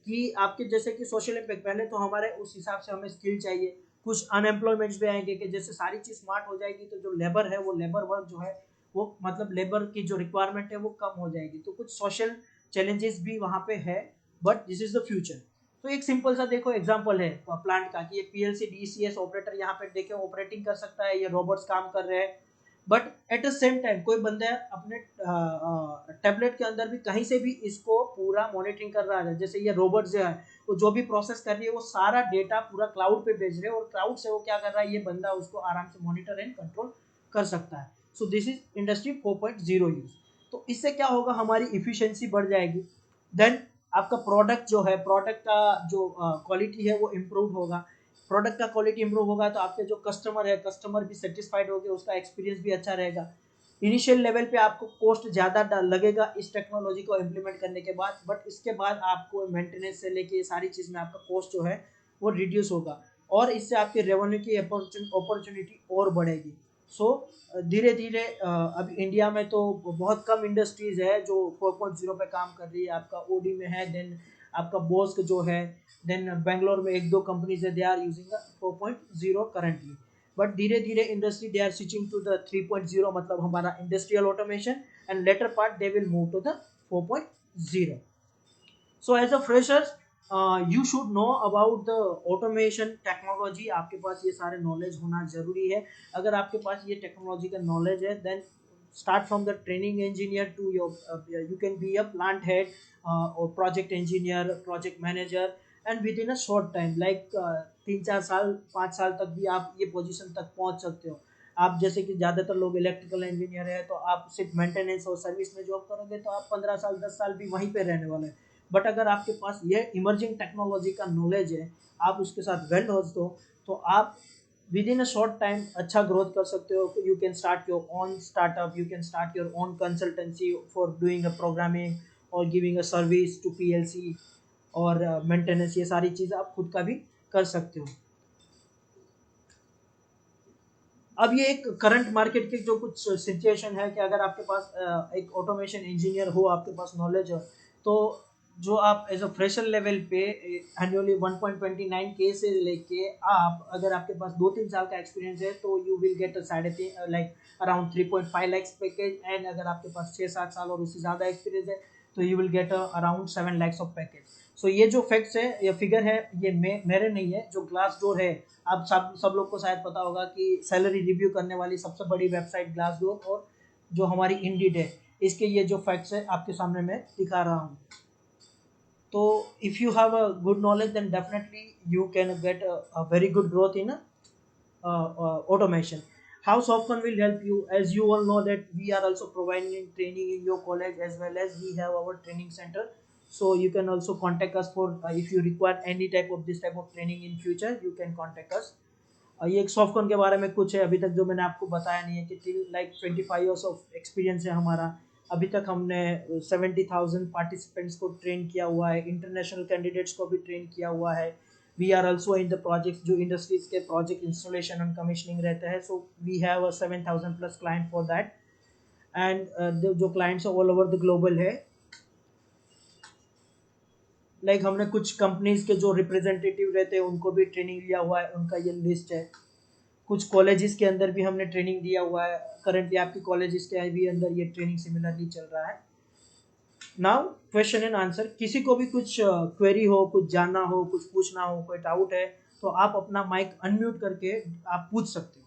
कि आपके जैसे कि सोशल इम्पैक्ट, पहले तो हमारे उस हिसाब से हमें स्किल चाहिए, कुछ अनएम्प्लॉयमेंट्स भी आएंगे कि जैसे सारी चीज स्मार्ट हो जाएगी तो जो लेबर है वो लेबर वर्क जो है वो मतलब लेबर की जो रिक्वायरमेंट है वो कम हो जाएगी, तो कुछ सोशल चैलेंजेस भी वहाँ पे है. But this is the future. तो एक सिंपल सा देखो एग्जांपल है प्लांट का कि ये पीएलसी डीसीएस ऑपरेटर यहाँ पे देखे ऑपरेटिंग कर सकता है, ये रोबोट्स काम कर रहे हैं, but at the same time कोई बंदा अपने टैबलेट के अंदर भी कहीं से भी इसको पूरा मॉनिटरिंग कर रहा है। जैसे ये रोबोट जो है वो जो भी प्रोसेस कर रही है वो सारा डेटा पूरा क्लाउड पे भेज रहे हैं और क्लाउड से वो क्या कर रहा है, ये बंदा उसको आराम से मॉनिटर एंड कंट्रोल कर सकता है। So this is industry 4.0 use. तो इससे क्या होगा, हमारी इफिशियंसी बढ़ जाएगी। देन आपका प्रोडक्ट जो है, प्रोडक्ट का जो क्वालिटी है वो इम्प्रूव होगा। प्रोडक्ट का क्वालिटी इंप्रूव होगा तो आपके जो कस्टमर है, कस्टमर भी सेटिस्फाइड होंगे, उसका एक्सपीरियंस भी अच्छा रहेगा। इनिशियल लेवल पे आपको कॉस्ट ज़्यादा लगेगा इस टेक्नोलॉजी को इम्प्लीमेंट करने के बाद, बट इसके बाद आपको मेंटेनेंस से लेके ये सारी चीज़ में आपका कॉस्ट जो है वो रिड्यूस होगा और इससे आपके रेवेन्यू की अपॉर्चुनिटी और बढ़ेगी। सो धीरे धीरे अभी इंडिया में तो बहुत कम इंडस्ट्रीज है जो 4.0 पे काम कर रही है। आपका ओडी में है, देन आपका बोस्क जो है, देन बेंगलोर में एक दो कंपनीज है, they are using 4.0 currently. But धीरे धीरे industry they are switching to the 3.0, मतलब हमारा industrial automation, and later part they will move to the 4.0। So as a freshers you should know about the automation technology. आपके पास ये सारे knowledge होना जरूरी है। अगर आपके पास ये टेक्नोलॉजी का नॉलेज है, then start from the training engineer to your you can be a plant head or project engineer, project manager, and within a short time like 3-4 साल 5 साल तक भी आप ये पोजीशन तक पहुंच सकते हो। आप जैसे कि ज़्यादातर लोग इलेक्ट्रिकल इंजीनियर है तो आप सिर्फ मेंटेनेंस और सर्विस में जॉब करोगे तो आप 15 साल 10 साल भी वहीं पे रहने वाले हैं। बट अगर आपके पास ये इमर्जिंग टेक्नोलॉजी का नॉलेज है, आप उसके साथ वेल हो तो आप within a short time अच्छा ग्रोथ कर सकते हो। You can start your own startup, you can start your own consultancy for doing a programming और giving a service to PLC और मेंटेनेंस। ये सारी चीज़ आप खुद का भी कर सकते हो। अब ये एक करंट मार्केट की जो कुछ सिचुएशन है कि अगर आपके पास एक ऑटोमेशन इंजीनियर हो, आपके पास नॉलेज हो, तो जो आप एज अ फ्रेशर लेवल पे एनुअली 1.29 के से लेके आप, अगर आपके पास 2-3 साल का एक्सपीरियंस है तो you will get like around 3.5 lakh package. And अगर आपके पास 6-7 साल और उससे ज़्यादा एक्सपीरियंस है तो you will get around 7 lakhs of package. So ये जो फैक्ट्स है, ये फिगर है, ये मेरे नहीं है, जो ग्लास डोर है, आप सब लोग को शायद पता होगा कि सैलरी रिव्यू करने वाली सबसे बड़ी वेबसाइट ग्लास डोर, और जो हमारी इंडीड है, इसके ये जो फैक्ट्स है आपके सामने मैं दिखा रहा हूँ। तो if you have a good knowledge then definitely you can get a very good growth in automation. How Softcon will help you, as you all know that we are also providing training in your college as well as we have our training center. So you can also contact us for if you require any type of this type of training in future, you can contact us. ये एक सॉफ्टकॉन के बारे में कुछ है अभी तक जो मैंने आपको बताया नहीं है कि till like 25 years of experience है हमारा। अभी तक हमने 70,000 पार्टिसिपेंट्स को ट्रेन किया हुआ है, इंटरनेशनल कैंडिडेट्स को भी ट्रेन किया हुआ है। We are also in the project, जो इंडस्ट्रीज के प्रोजेक्ट इंस्टॉलेशन एंड कमीशनिंग रहता है। So we have 7,000+ client for that. And जो clients all over the global है, लाइक हमने कुछ कंपनीज के जो रिप्रेजेंटेटिव रहते हैं उनको भी ट्रेनिंग लिया हुआ है, उनका ये लिस्ट है। कुछ कॉलेजेस के अंदर भी हमने ट्रेनिंग दिया हुआ है। करंटली आपकी कॉलेजेस के भी अंदर ये ट्रेनिंग सिमिलरली चल रहा है। नाउ क्वेश्चन एंड आंसर, किसी को भी कुछ क्वेरी हो, कुछ जानना हो, कुछ पूछना हो, कोई डाउट है तो आप अपना माइक अनम्यूट करके आप पूछ सकते हो।